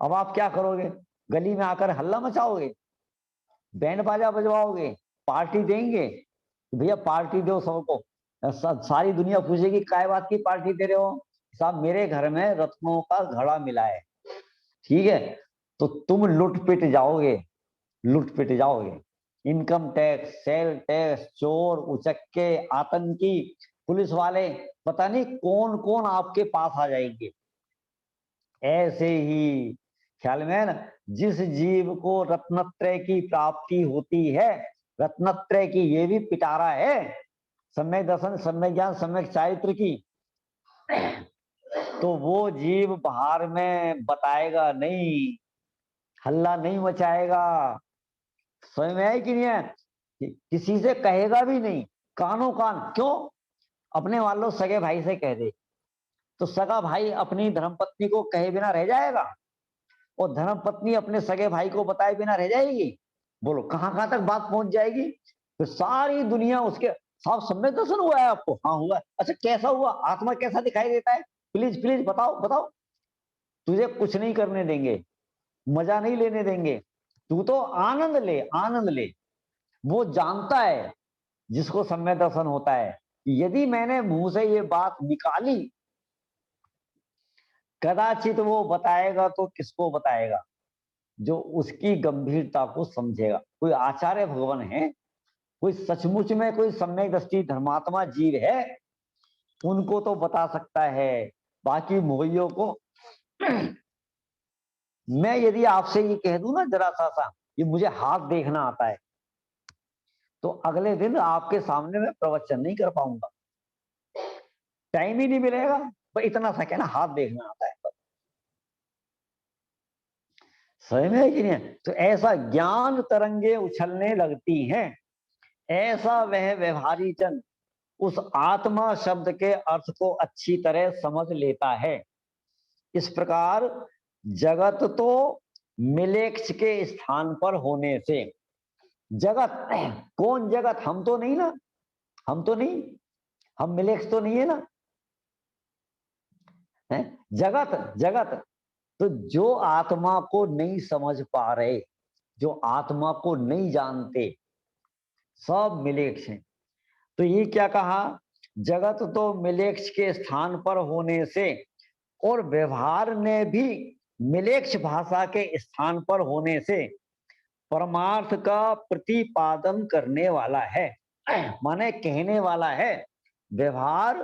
अब आप क्या करोगे? गली में आकर हल्ला मचाओगे, बैंड बाजा बजवाओगे, पार्टी देंगे? भैया पार्टी दो सबको, सारी दुनिया पूछेगी काय बात की पार्टी दे रहे हो? साहब मेरे घर में रत्नों का घड़ा मिला है, ठीक है। तो तुम लुट पिट जाओगे, लुट पिट जाओगे। इनकम टैक्स, सेल टैक्स, चोर, उचक्के, आतंकी, पुलिस वाले, पता नहीं कौन कौन आपके पास आ जाएंगे। ऐसे ही ख्याल में है ना, जिस जीव को रत्नत्रय की प्राप्ति होती है, रत्नत्रय की ये भी पिटारा है, सम्यक दर्शन, सम्यक ज्ञान, सम्यक चारित्र की, तो वो जीव बाहर में बताएगा नहीं, हल्ला नहीं मचाएगा। समझ में है कि नहीं है? किसी से कहेगा भी नहीं, कानों कान। क्यों? अपने मान लो सगे भाई से कह दे, तो सगा भाई अपनी धर्मपत्नी को कहे बिना रह जाएगा, और धर्मपत्नी अपने सगे भाई को बताए बिना रह जाएगी? बोलो कहां कहां तक बात पहुंच जाएगी? तो सारी दुनिया उसके, साहब सम्यक दर्शन हुआ है आपको? हाँ हुआ है। अच्छा कैसा हुआ? आत्मा कैसा दिखाई देता है? प्लीज प्लीज बताओ बताओ। तुझे कुछ नहीं करने देंगे, मजा नहीं लेने देंगे, तू तो आनंद ले, आनंद ले। वो जानता है जिसको सम्यक दर्शन होता है, यदि मैंने मुंह से ये बात निकाली, कदाचित वो बताएगा तो किसको बताएगा? जो उसकी गंभीरता को समझेगा। कोई आचार्य भगवान है, कोई सचमुच में कोई सम्यक दृष्टि धर्मात्मा जीव है, उनको तो बता सकता है। बाकी मोहियों को मैं यदि आपसे ये कह दूं ना जरा सा, ये मुझे हाथ देखना आता है, तो अगले दिन आपके सामने मैं प्रवचन नहीं कर पाऊंगा, टाइम ही नहीं मिलेगा। पर इतना सा कहना, हाथ देखना आता है। सही में है कि नहीं? तो ऐसा ज्ञान तरंगे उछलने लगती हैं, ऐसा वह व्यवहारी जन उस आत्मा शब्द के अर्थ को अच्छी तरह समझ लेता है। इस प्रकार जगत तो मिलेक्ष के स्थान पर होने से, जगत कौन जगत? हम तो नहीं ना, हम तो नहीं, हम मिलेक्ष तो नहीं है ना, है जगत। जगत तो जो आत्मा को नहीं समझ पा रहे, जो आत्मा को नहीं जानते, सब मिलेक्ष हैं। तो ये क्या कहा? जगत तो मिलेक्ष के स्थान पर होने से, और व्यवहार ने भी मिलेक्ष भाषा के स्थान पर होने से परमार्थ का प्रतिपादन करने वाला है, माने कहने वाला है। व्यवहार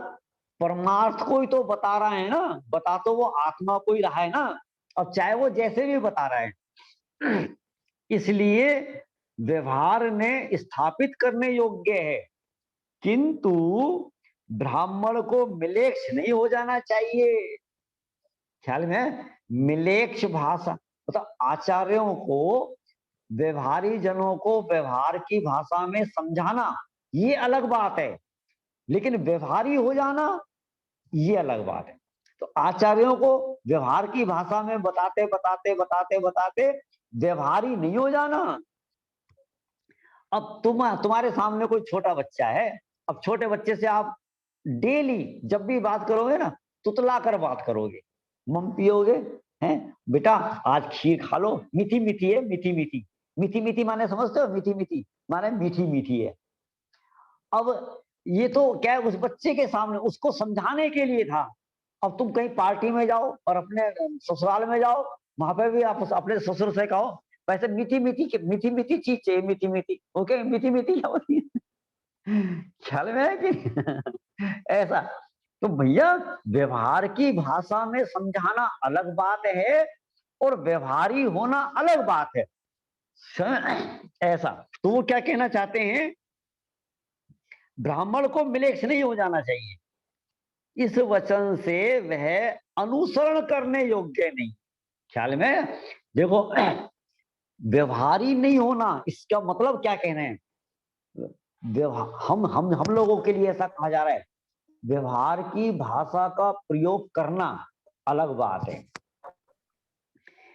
परमार्थ को ही तो बता रहा है ना, बता तो वो आत्मा को ही रहा है ना, अब चाहे वो जैसे भी बता रहा है। इसलिए व्यवहार ने स्थापित करने योग्य है, किंतु ब्राह्मण को मिलेक्ष नहीं हो जाना चाहिए। ख्याल में? मिलेक्ष भाषा मतलब आचार्यों को, व्यवहारी जनों को व्यवहार की भाषा में समझाना, ये अलग बात है, लेकिन व्यवहारी हो जाना ये अलग बात है। तो आचार्यों को व्यवहार की भाषा में बताते बताते बताते बताते व्यवहारी नहीं हो जाना। अब तुम्हारे सामने कोई छोटा बच्चा है, अब छोटे बच्चे से आप डेली जब भी बात करोगे ना, तुतला कर बात करोगे, मम पियोगे हैं बेटा, आज खीर खा लो, मीठी मीठी है, मीठी मीठी। मीठी मीठी माने समझते हो? मीठी मीठी माने मीठी मीठी है। अब ये तो क्या है, उस बच्चे के सामने उसको समझाने के लिए था। अब तुम कहीं पार्टी में जाओ और अपने ससुराल में जाओ, वहां पे भी आप अपने ससुर से कहो वैसे मीठी मीठी मीठी मीठी चीज चाहिए, मीठी मीठी। ओके, मीठी मीठी क्या होती है? ख्याल में है कि ऐसा? तो भैया व्यवहार की भाषा में समझाना अलग बात है, और व्यवहारी होना अलग बात है। ऐसा तो वो क्या कहना चाहते हैं? ब्राह्मण को मिलेक्ष नहीं हो जाना चाहिए, इस वचन से वह अनुसरण करने योग्य नहीं। ख्याल में? देखो, व्यवहारी नहीं होना इसका मतलब क्या कहना है? हम लोगों के लिए ऐसा कहा जा रहा है, व्यवहार की भाषा का प्रयोग करना अलग बात है,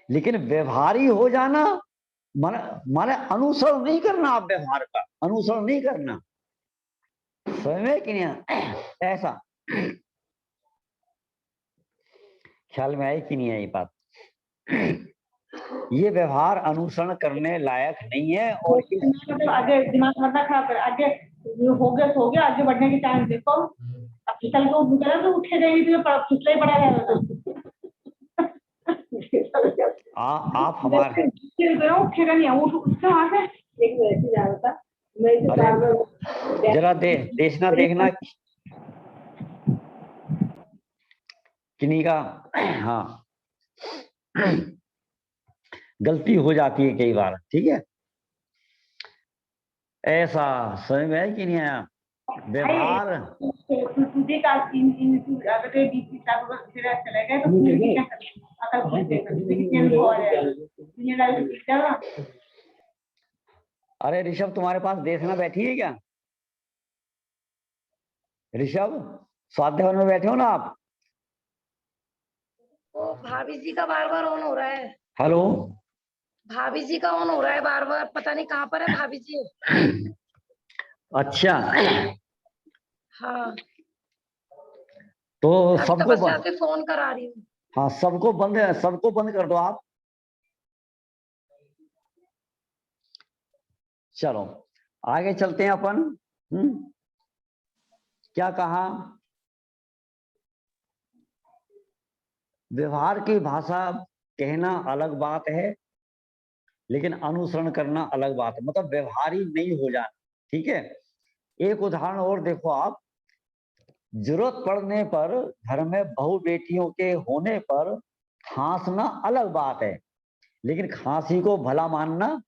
लेकिन व्यवहारी हो जाना माने अनुसरण नहीं करना, आप व्यवहार का अनुसरण नहीं करना। समझ में कि नहीं? ऐसा ख्याल में आई कि नहीं आई बात? ये व्यवहार अनुसरण करने लायक नहीं है। और मतलब आगे दिमाग मत खराब कर, आगे हो गया तो हो गया, आगे बढ़ने की चांस देखो। अब फिसल को निकला तो उठे जाएगी, तो फिसला ही पड़ा रहेगा। आप हमारे उठेगा नहीं, उठ वहां से एक वैसे जा रहा था। जरा देखना देखना किन्हीं का, हाँ गलती हो जाती है कई बार, ठीक है? ऐसा समझ में है कि नहीं आया? व्यवहार तुझे का अगर ये 20 फिर चले गए तो फिर क्या करें? अकल खुद देगा कितने अनुभव आ जाएगा दुनियादारी सीख जाएगा। अरे ऋषभ, तुम्हारे पास देखना बैठी है क्या? ऋषभ, स्वाध्याय में बैठे हो ना आप? वो भाभी जी का बार बार ऑन हो रहा है। हेलो, भाभी जी का ऑन हो रहा है बार बार, पता नहीं कहाँ पर है भाभी जी। अच्छा, हाँ तो अभी सबको तपस्या से फोन करा रही हूँ। हाँ, सबको बंद है, सबको बंद कर दो आप। चलो आगे चलते हैं अपन। क्या कहा? व्यवहार की भाषा कहना अलग बात है, लेकिन अनुसरण करना अलग बात है, मतलब व्यवहारी नहीं हो जाना। ठीक है, एक उदाहरण और देखो आप। जरूरत पड़ने पर घर में बहू बेटियों के होने पर खांसना अलग बात है, लेकिन खांसी को भला मानना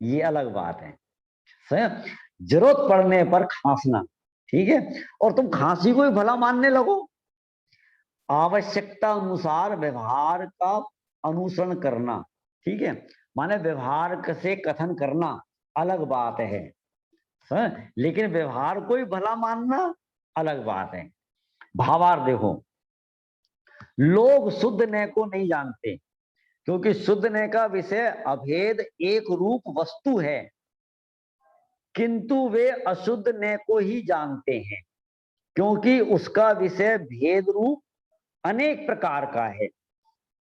ये अलग बात है। जरूरत पड़ने पर खांसना, ठीक है, और तुम खांसी को ही भला मानने लगो। आवश्यकता अनुसार व्यवहार का अनुसरण करना, ठीक है, माने व्यवहार से कथन करना अलग बात है, लेकिन व्यवहार को ही भला मानना अलग बात है। भावार्थ देखो, लोग शुद्ध नय को नहीं जानते, क्योंकि शुद्ध नय का विषय अभेद एक रूप वस्तु है, किंतु वे अशुद्ध नय को ही जानते हैं, क्योंकि उसका विषय भेद रूप अनेक प्रकार का है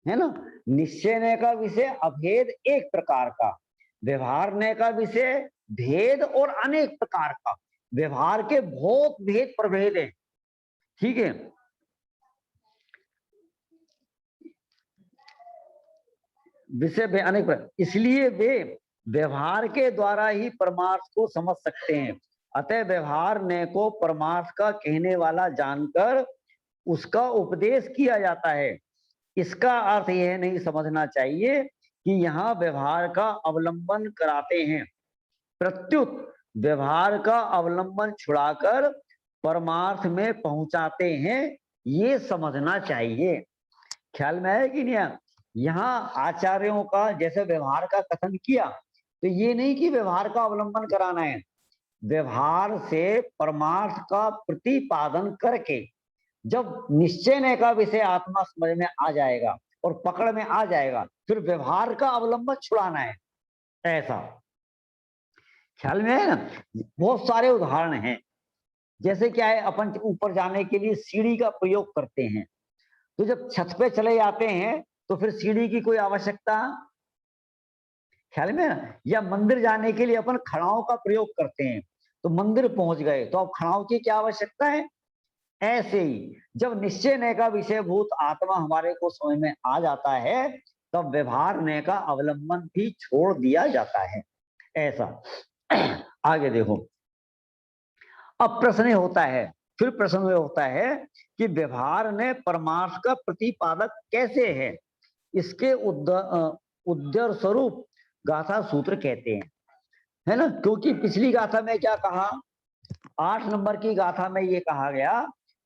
ना। निश्चय नय का विषय अभेद एक प्रकार का, व्यवहार नय का विषय भेद और अनेक प्रकार का। व्यवहार के बहुत भेद प्रभेद हैं, ठीक है। विषय अनेक प्रकार, इसलिए वे व्यवहार के द्वारा ही परमार्थ को समझ सकते हैं। अतः व्यवहार नय को परमार्थ का कहने वाला जानकर उसका उपदेश किया जाता है। इसका अर्थ यह नहीं समझना चाहिए कि यहाँ व्यवहार का अवलंबन कराते हैं, प्रत्युत व्यवहार का अवलंबन छुड़ाकर परमार्थ में पहुंचाते हैं, ये समझना चाहिए। ख्याल में है कि नहीं? यहाँ आचार्यों का जैसे व्यवहार का कथन किया, तो ये नहीं कि व्यवहार का अवलंबन कराना है, व्यवहार से परमार्थ का प्रतिपादन करके जब निश्चय नय का विषय आत्मा समझ में आ जाएगा और पकड़ में आ जाएगा, फिर व्यवहार का अवलंबन छुड़ाना है, ऐसा। ख्याल में है ना? बहुत सारे उदाहरण हैं। जैसे क्या है, अपन ऊपर जाने के लिए सीढ़ी का प्रयोग करते हैं, तो जब छत पे चले जाते हैं तो फिर सीढ़ी की कोई आवश्यकता, ख्याल में ना? या मंदिर जाने के लिए अपन खड़ाओं का प्रयोग करते हैं, तो मंदिर पहुंच गए तो अब खड़ाओं की क्या आवश्यकता है। ऐसे ही जब निश्चय नय का विषय भूत आत्मा हमारे को समझ में आ जाता है, तब व्यवहार नय का अवलंबन भी छोड़ दिया जाता है, ऐसा। आगे देखो, अब प्रश्न होता है, फिर प्रश्न होता है कि व्यवहार ने परमार्थ का प्रतिपादक कैसे है। इसके उद्दर स्वरूप गाथा सूत्र कहते हैं, है ना। क्योंकि पिछली गाथा में क्या कहा, 8 नंबर की गाथा में ये कहा गया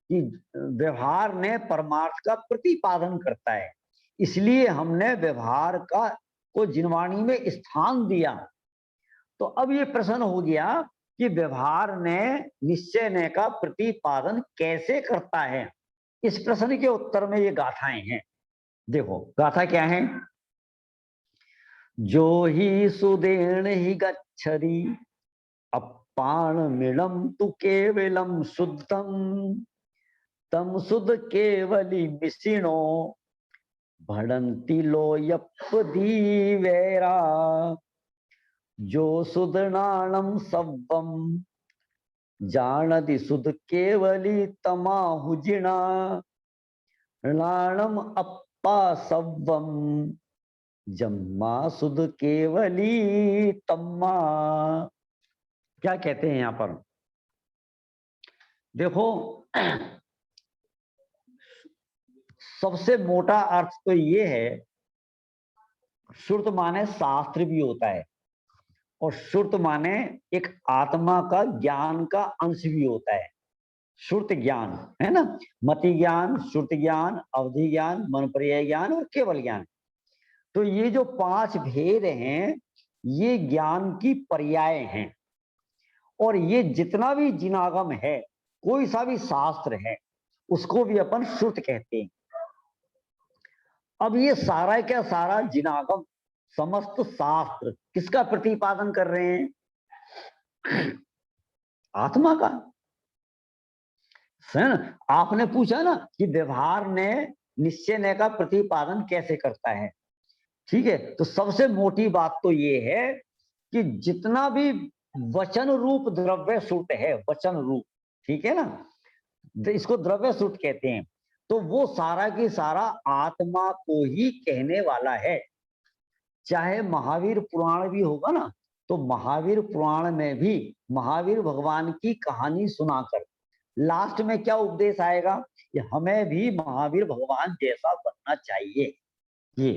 कि व्यवहार ने परमार्थ का प्रतिपादन करता है, इसलिए हमने व्यवहार का को जिनवाणी में स्थान दिया। तो अब ये प्रश्न हो गया कि व्यवहार ने निश्चय नय का प्रतिपादन कैसे करता है। इस प्रश्न के उत्तर में ये गाथाएं हैं। देखो गाथा क्या है। जो ही सुदेण ही गच्छति अपान मिलम तु केवलम शुद्धम तम शुद्ध केवली मिशिणो भड़ंती लोयपदी वैरा। जो सुदनाणम सब्बम जानति शुद्ध केवली तमाहुजिणा नाणम अप्पा सब्बम जम्मा शुद्ध केवली तम्मा। क्या कहते हैं यहां पर, देखो सबसे मोटा अर्थ तो ये है, श्रुत माने शास्त्र भी होता है, और श्रुत माने एक आत्मा का ज्ञान का अंश भी होता है, श्रुत ज्ञान है ना, मति ज्ञान, श्रुत ज्ञान, अवधि ज्ञान, मन पर्याय ज्ञान और केवल ज्ञान। तो ये जो 5 भेद हैं ये ज्ञान की पर्याय हैं, और ये जितना भी जिनागम है, कोई सा भी शास्त्र है, उसको भी अपन श्रुत कहते हैं। अब ये सारा क्या सारा जिनागम, समस्त शास्त्र किसका प्रतिपादन कर रहे हैं? आत्मा का है ना। आपने पूछा ना कि व्यवहार ने निश्चय ने का प्रतिपादन कैसे करता है, ठीक है। तो सबसे मोटी बात तो ये है कि जितना भी वचन रूप द्रव्य श्रुत है, वचन रूप, ठीक है ना, इसको द्रव्य श्रुत कहते हैं, तो वो सारा की सारा आत्मा को ही कहने वाला है। चाहे महावीर पुराण भी होगा ना, तो महावीर पुराण में भी महावीर भगवान की कहानी सुनाकर लास्ट में क्या उपदेश आएगा कि हमें भी महावीर भगवान जैसा बनना चाहिए। ये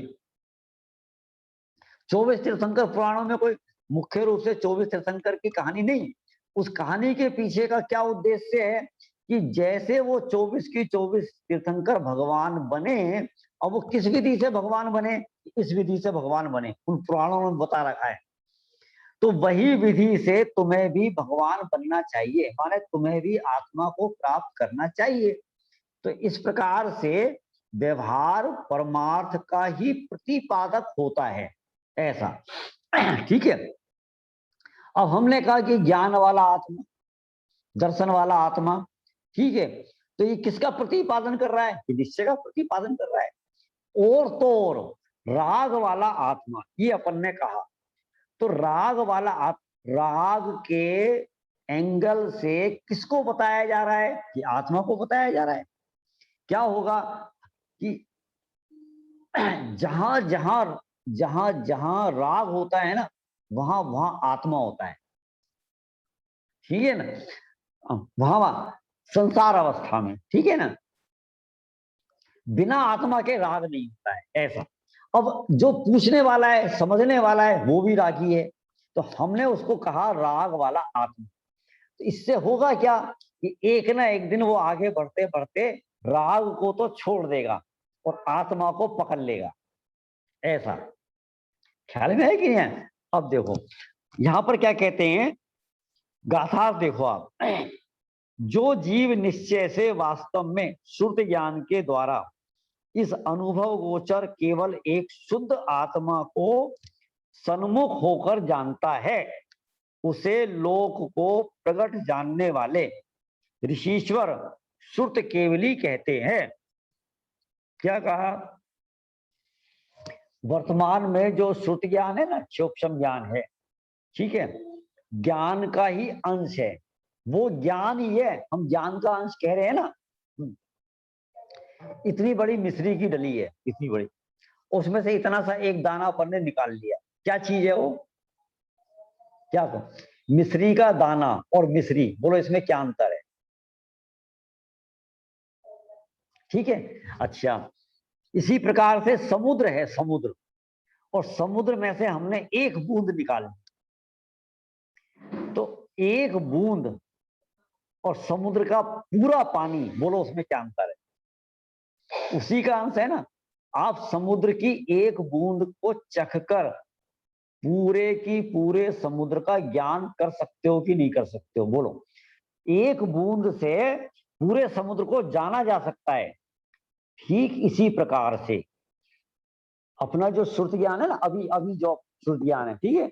24 तीर्थंकर पुराणों में कोई मुख्य रूप से 24 तीर्थंकर की कहानी नहीं, उस कहानी के पीछे का क्या उद्देश्य है कि जैसे वो 24 की 24 तीर्थंकर भगवान बने, और वो किस विधि से भगवान बने, इस विधि से भगवान बने, उन पुराणों में बता रखा है। तो वही विधि से तुम्हें भी भगवान बनना चाहिए, माने तुम्हें भी आत्मा को प्राप्त करना चाहिए। तो इस प्रकार से व्यवहार परमार्थ का ही प्रतिपादक होता है, ऐसा, ठीक है। अब हमने कहा कि ज्ञान वाला आत्मा, दर्शन वाला आत्मा, ठीक है, तो ये किसका प्रतिपादन कर रहा है? निश्चय का प्रतिपादन कर रहा है। और तो और राग वाला आत्मा, ये अपन ने कहा, तो राग वाला राग के एंगल से किसको बताया जा रहा है? कि आत्मा को बताया जा रहा है। क्या होगा कि जहां जहां जहां जहां राग होता है ना, वहां वहां आत्मा होता है, ठीक है ना, वहां संसार अवस्था में, ठीक है ना, बिना आत्मा के राग नहीं होता है, ऐसा। अब जो पूछने वाला है, समझने वाला है, वो भी रागी है, तो हमने उसको कहा राग वाला आत्मा। तो इससे होगा क्या कि एक ना एक दिन वो आगे बढ़ते बढ़ते राग को तो छोड़ देगा और आत्मा को पकड़ लेगा, ऐसा। ख्याल में है कि नहीं? अब देखो यहां पर क्या कहते हैं, गाथा देखो आप, जो जीव निश्चय से वास्तव में श्रुत ज्ञान के द्वारा इस अनुभव गोचर केवल एक शुद्ध आत्मा को सन्मुख होकर जानता है, उसे लोक को प्रगट जानने वाले ऋषीश्वर श्रुत केवली कहते हैं। क्या कहा? वर्तमान में जो श्रुत ज्ञान है ना, क्षोक्षम ज्ञान है, ठीक है, ज्ञान का ही अंश है, वो ज्ञान ही है, हम ज्ञान का अंश कह रहे हैं ना। इतनी बड़ी मिश्री की डली है, इतनी बड़ी, उसमें से इतना सा एक दाना अपन ने निकाल लिया, क्या चीज है वो? क्या कहो? मिश्री का दाना और मिश्री, बोलो इसमें क्या अंतर है? ठीक है, अच्छा। इसी प्रकार से समुद्र है, समुद्र, और समुद्र में से हमने एक बूंद निकाली, तो एक बूंद और समुद्र का पूरा पानी, बोलो उसमें क्या अंतर है? उसी का अंश है ना। आप समुद्र की एक बूंद को चखकर पूरे की पूरे समुद्र का ज्ञान कर सकते हो कि नहीं कर सकते हो? बोलो। एक बूंद से पूरे समुद्र को जाना जा सकता है। ठीक इसी प्रकार से अपना जो श्रुत ज्ञान है ना, अभी जो श्रुत ज्ञान है, ठीक है,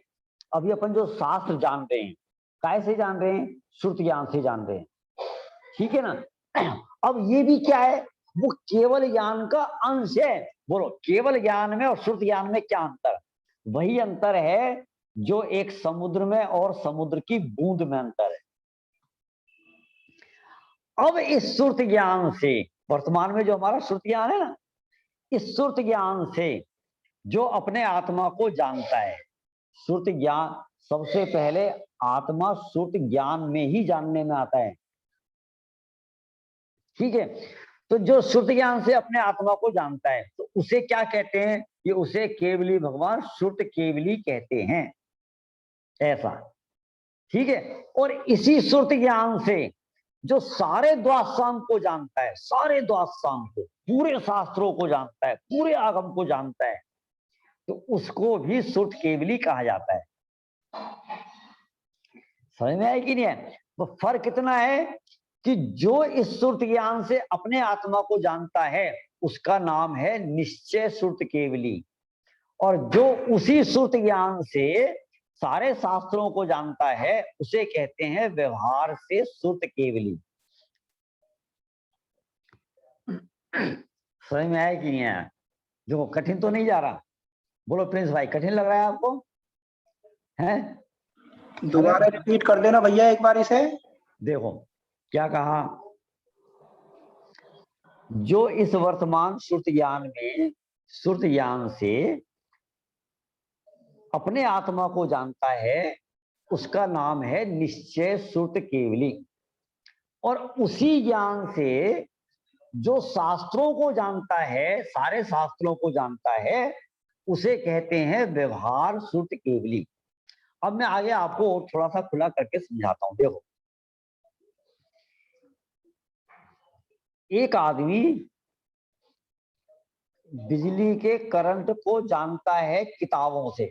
अभी अपन जो शास्त्र जान रहे हैं, कैसे जान रहे हैं? श्रुत ज्ञान से जान रहे हैं, ठीक है ना। अब ये भी क्या है? वो केवल ज्ञान का अंश है। बोलो, केवल ज्ञान में और श्रुत ज्ञान में क्या अंतर? वही अंतर है जो एक समुद्र में और समुद्र की बूंद में अंतर है। अब इस श्रुत ज्ञान से, वर्तमान में जो हमारा श्रुत ज्ञान है ना, इस श्रुत ज्ञान से जो अपने आत्मा को जानता है, श्रुत ज्ञान सबसे पहले आत्मा श्रुत ज्ञान में ही जानने में आता है, ठीक है। तो जो श्रुत ज्ञान से अपने आत्मा को जानता है, तो उसे क्या कहते हैं? ये उसे केवली भगवान श्रुत केवली कहते हैं। ऐसा, ठीक है। और इसी सुरत ज्ञान से जो सारे द्वादशांग को जानता है, सारे द्वादशांग को, पूरे शास्त्रों को जानता है, पूरे आगम को जानता है, तो उसको भी सुरत केवली कहा जाता है। समझ में आया कि नहीं है? तो फर्क कितना है कि जो इस सुरत ज्ञान से अपने आत्मा को जानता है उसका नाम है निश्चय सुरत केवली, और जो उसी सुरत ज्ञान से सारे शास्त्रों को जानता है उसे कहते हैं व्यवहार से सुरत केवली। समझ में आया कि नहीं आया? जो कठिन तो नहीं जा रहा? बोलो प्रिंस भाई, कठिन लग रहा है आपको? हैं? दोबारा रिपीट कर देना भैया एक बार इसे। देखो क्या कहा, जो इस वर्तमान श्रुत ज्ञान में, श्रुत ज्ञान से अपने आत्मा को जानता है उसका नाम है निश्चय श्रुत केवली, और उसी ज्ञान से जो शास्त्रों को जानता है, सारे शास्त्रों को जानता है, उसे कहते हैं व्यवहार श्रुत केवली। अब मैं आगे आपको थोड़ा सा खुला करके समझाता हूं। देखो, एक आदमी बिजली के करंट को जानता है किताबों से,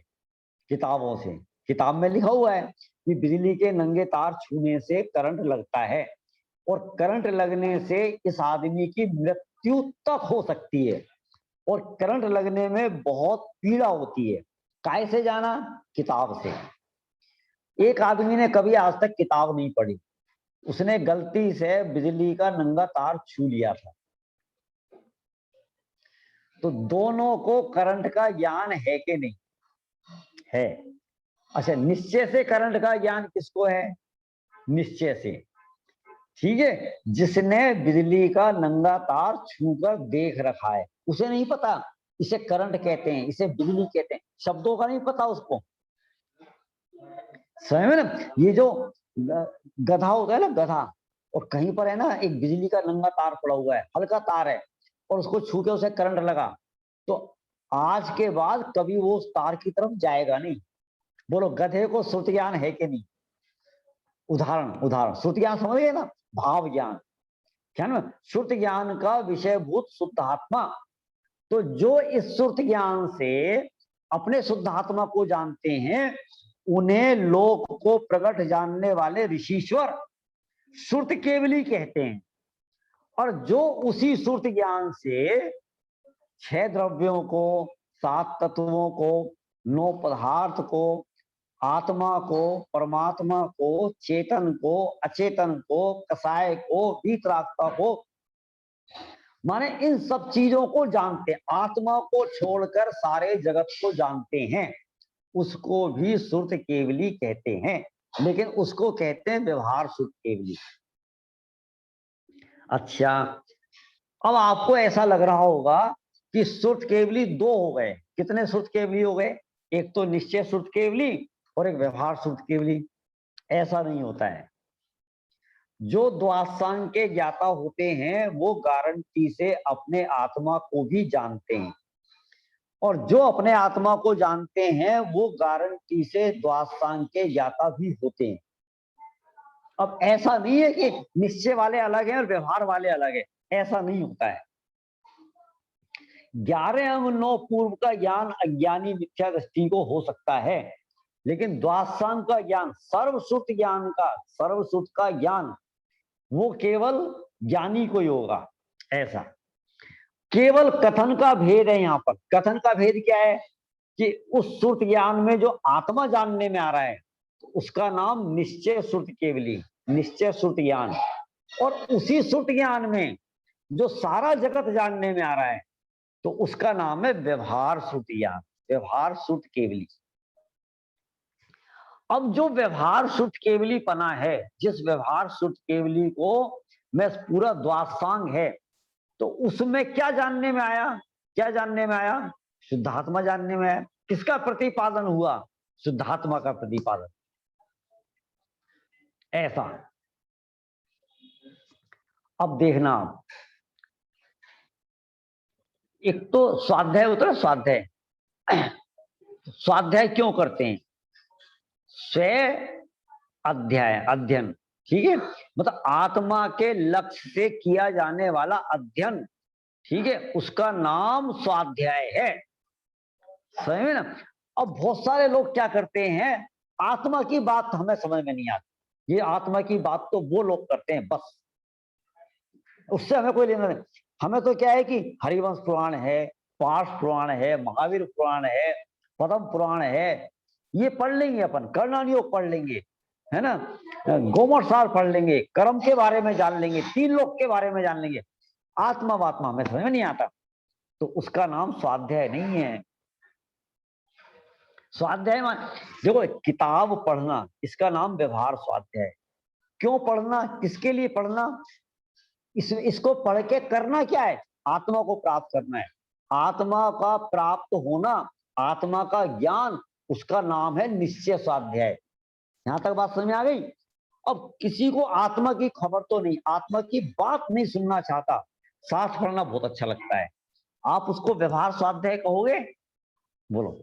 किताबों से, किताब में लिखा हुआ है कि बिजली के नंगे तार छूने से करंट लगता है, और करंट लगने से इस आदमी की मृत्यु तक हो सकती है, और करंट लगने में बहुत पीड़ा होती है। काय से जाना? किताब से। एक आदमी ने कभी आज तक किताब नहीं पढ़ी, उसने गलती से बिजली का नंगा तार छू लिया था, तो दोनों को करंट का ज्ञान है कि नहीं? है। अच्छा, निश्चय से करंट का ज्ञान किसको है? निश्चय से, ठीक है। जिसने बिजली का नंगा तार छूकर देख रखा है, उसे नहीं पता इसे करंट कहते हैं, इसे बिजली कहते हैं, शब्दों का नहीं पता उसको। समझ में ना? ये जो गधा होता है ना, गधा, और कहीं पर है ना एक बिजली का नंगा तार पड़ा हुआ है, हल्का तार है, और उसको छू के उसे करंट लगा, तो आज के बाद कभी वो उस तार की तरफ जाएगा नहीं। बोलो गधे को श्रुत ज्ञान है कि नहीं? उदाहरण श्रुत ज्ञान समझ गए ना? भाव ज्ञान, क्या ना, श्रुत ज्ञान का विषयभूत शुद्ध आत्मा। तो जो इस श्रुत ज्ञान से अपने शुद्ध आत्मा को जानते हैं उन्हें लोक को प्रकट जानने वाले ऋषीश्वर श्रुत केवली कहते हैं। और जो उसी श्रुत ज्ञान से 6 द्रव्यों को, 7 तत्वों को, 9 पदार्थ को, आत्मा को, परमात्मा को, चेतन को, अचेतन को, कसाय को, वीतरागता को, माने इन सब चीजों को जानते हैं, आत्मा को छोड़कर सारे जगत को जानते हैं, उसको भी श्रुत केवली कहते हैं, लेकिन उसको कहते हैं व्यवहार श्रुत केवली। अच्छा, अब आपको ऐसा लग रहा होगा कि श्रुत केवली 2 हो गए। कितने श्रुत केवली हो गए? एक तो निश्चय श्रुत केवली और एक व्यवहार श्रुत केवली। ऐसा नहीं होता है। जो द्वादशांग के ज्ञाता होते हैं वो गारंटी से अपने आत्मा को भी जानते हैं, और जो अपने आत्मा को जानते हैं वो गारंटी से द्वादशांग के ज्ञाता भी होते हैं। अब ऐसा नहीं है कि निश्चय वाले अलग हैं और व्यवहार वाले अलग है, ऐसा नहीं होता है। 11 अंग 9 पूर्व का ज्ञान अज्ञानी मिथ्या दृष्टि को हो सकता है, लेकिन द्वादशांग का ज्ञान, सर्वश्रुत ज्ञान का, सर्वश्रुत का ज्ञान वो केवल ज्ञानी को ही होगा। ऐसा केवल कथन का भेद है। यहाँ पर कथन का भेद क्या है कि उस श्रुत ज्ञान में जो आत्मा जानने में आ रहा है तो उसका नाम निश्चय श्रुत केवली, निश्चय श्रुत ज्ञान, और उसी श्रुत ज्ञान में जो सारा जगत जानने में आ रहा है तो उसका नाम है व्यवहार श्रुत ज्ञान, व्यवहार श्रुत केवली। अब जो व्यवहार श्रुत केवली पना है, जिस व्यवहार श्रुत केवली को मैं पूरा द्वादशांग है, तो उसमें क्या जानने में आया? क्या जानने में आया? शुद्धात्मा जानने में आया। किसका प्रतिपादन हुआ? शुद्धात्मा का प्रतिपादन। ऐसा। अब देखना, एक तो स्वाध्याय होता है, स्वाध्याय। स्वाध्याय क्यों करते हैं? स्व अध्ययन, ठीक है, मतलब आत्मा के लक्ष्य से किया जाने वाला अध्ययन, ठीक है, उसका नाम स्वाध्याय है। समझ में ना। अब बहुत सारे लोग क्या करते हैं, आत्मा की बात हमें समझ में नहीं आती, ये आत्मा की बात तो वो लोग करते हैं, बस उससे हमें कोई लेना नहीं। हमें तो क्या है कि हरिवंश पुराण है, पार्श पुराण है, महावीर पुराण है, पद्म पुराण है, ये पढ़ लेंगे अपन, कर्णन योग पढ़ लेंगे, है ना, गोमरसार पढ़ लेंगे, कर्म के बारे में जान लेंगे, 3 लोक के बारे में जान लेंगे। आत्मा वात्मा हमें समझ में नहीं आता, तो उसका नाम स्वाध्याय नहीं है। स्वाध्याय देखो, किताब पढ़ना, इसका नाम व्यवहार स्वाध्याय। क्यों पढ़ना, किसके लिए पढ़ना, इसको पढ़ के करना क्या है, आत्मा को प्राप्त करना है। आत्मा का प्राप्त होना, आत्मा का ज्ञान, उसका नाम है निश्चय स्वाध्याय। यहां तक बात समझ में आ गई। अब किसी को आत्मा की खबर तो नहीं, आत्मा की बात नहीं सुनना चाहता, साथ पढ़ना बहुत अच्छा लगता है, आप उसको व्यवहार स्वाध्याय कहोगे? बोलो,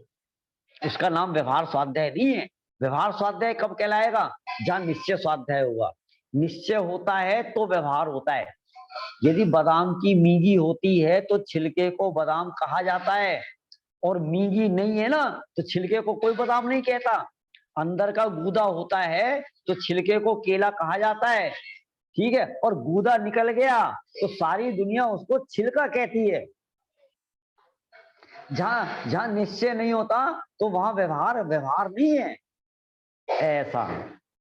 उसका नाम व्यवहार स्वाध्याय नहीं है। व्यवहार स्वाध्याय कब कहलाएगा, जहां निश्चय स्वाध्याय होगा। निश्चय होता है तो व्यवहार होता है। यदि बादाम की मीगी होती है तो छिलके को बादाम कहा जाता है, और मीगी नहीं है ना तो छिलके को कोई बादाम नहीं कहता। अंदर का गूदा होता है तो छिलके को केला कहा जाता है, ठीक है, और गूदा निकल गया तो सारी दुनिया उसको छिलका कहती है। जहां जहां निश्चय नहीं होता तो वहां व्यवहार नहीं है। ऐसा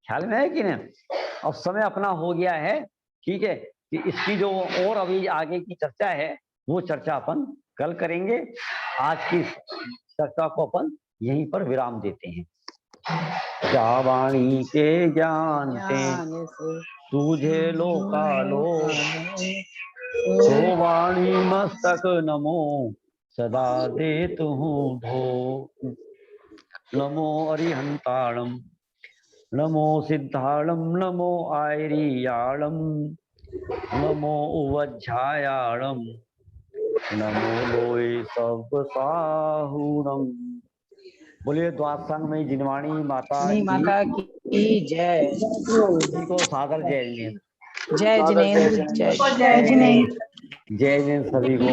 ख्याल में है कि नहीं। अब समय अपना हो गया है, ठीक है, कि इसकी जो और अभी आगे की चर्चा है वो चर्चा अपन कल करेंगे। आज की चर्चा को अपन यहीं पर विराम देते हैं। क्या वाणी के ज्ञान से सूझे लोकालोक, तो वाणी मस्तक नमो सदा देतु धो। नमो अरिहंताणम, नमो सिद्धाणम, नमो आयरियाणम, नमो उवज्झायाणम, नमो लोय सब साहुणम। बोलिए द्वादशांग में जिनवाणी माता की जय। को सादर जय जिनेन्द्र। जय जिनेन्द्र। जय जिनेन्द्र। जय जिनेन्द्र सभी को।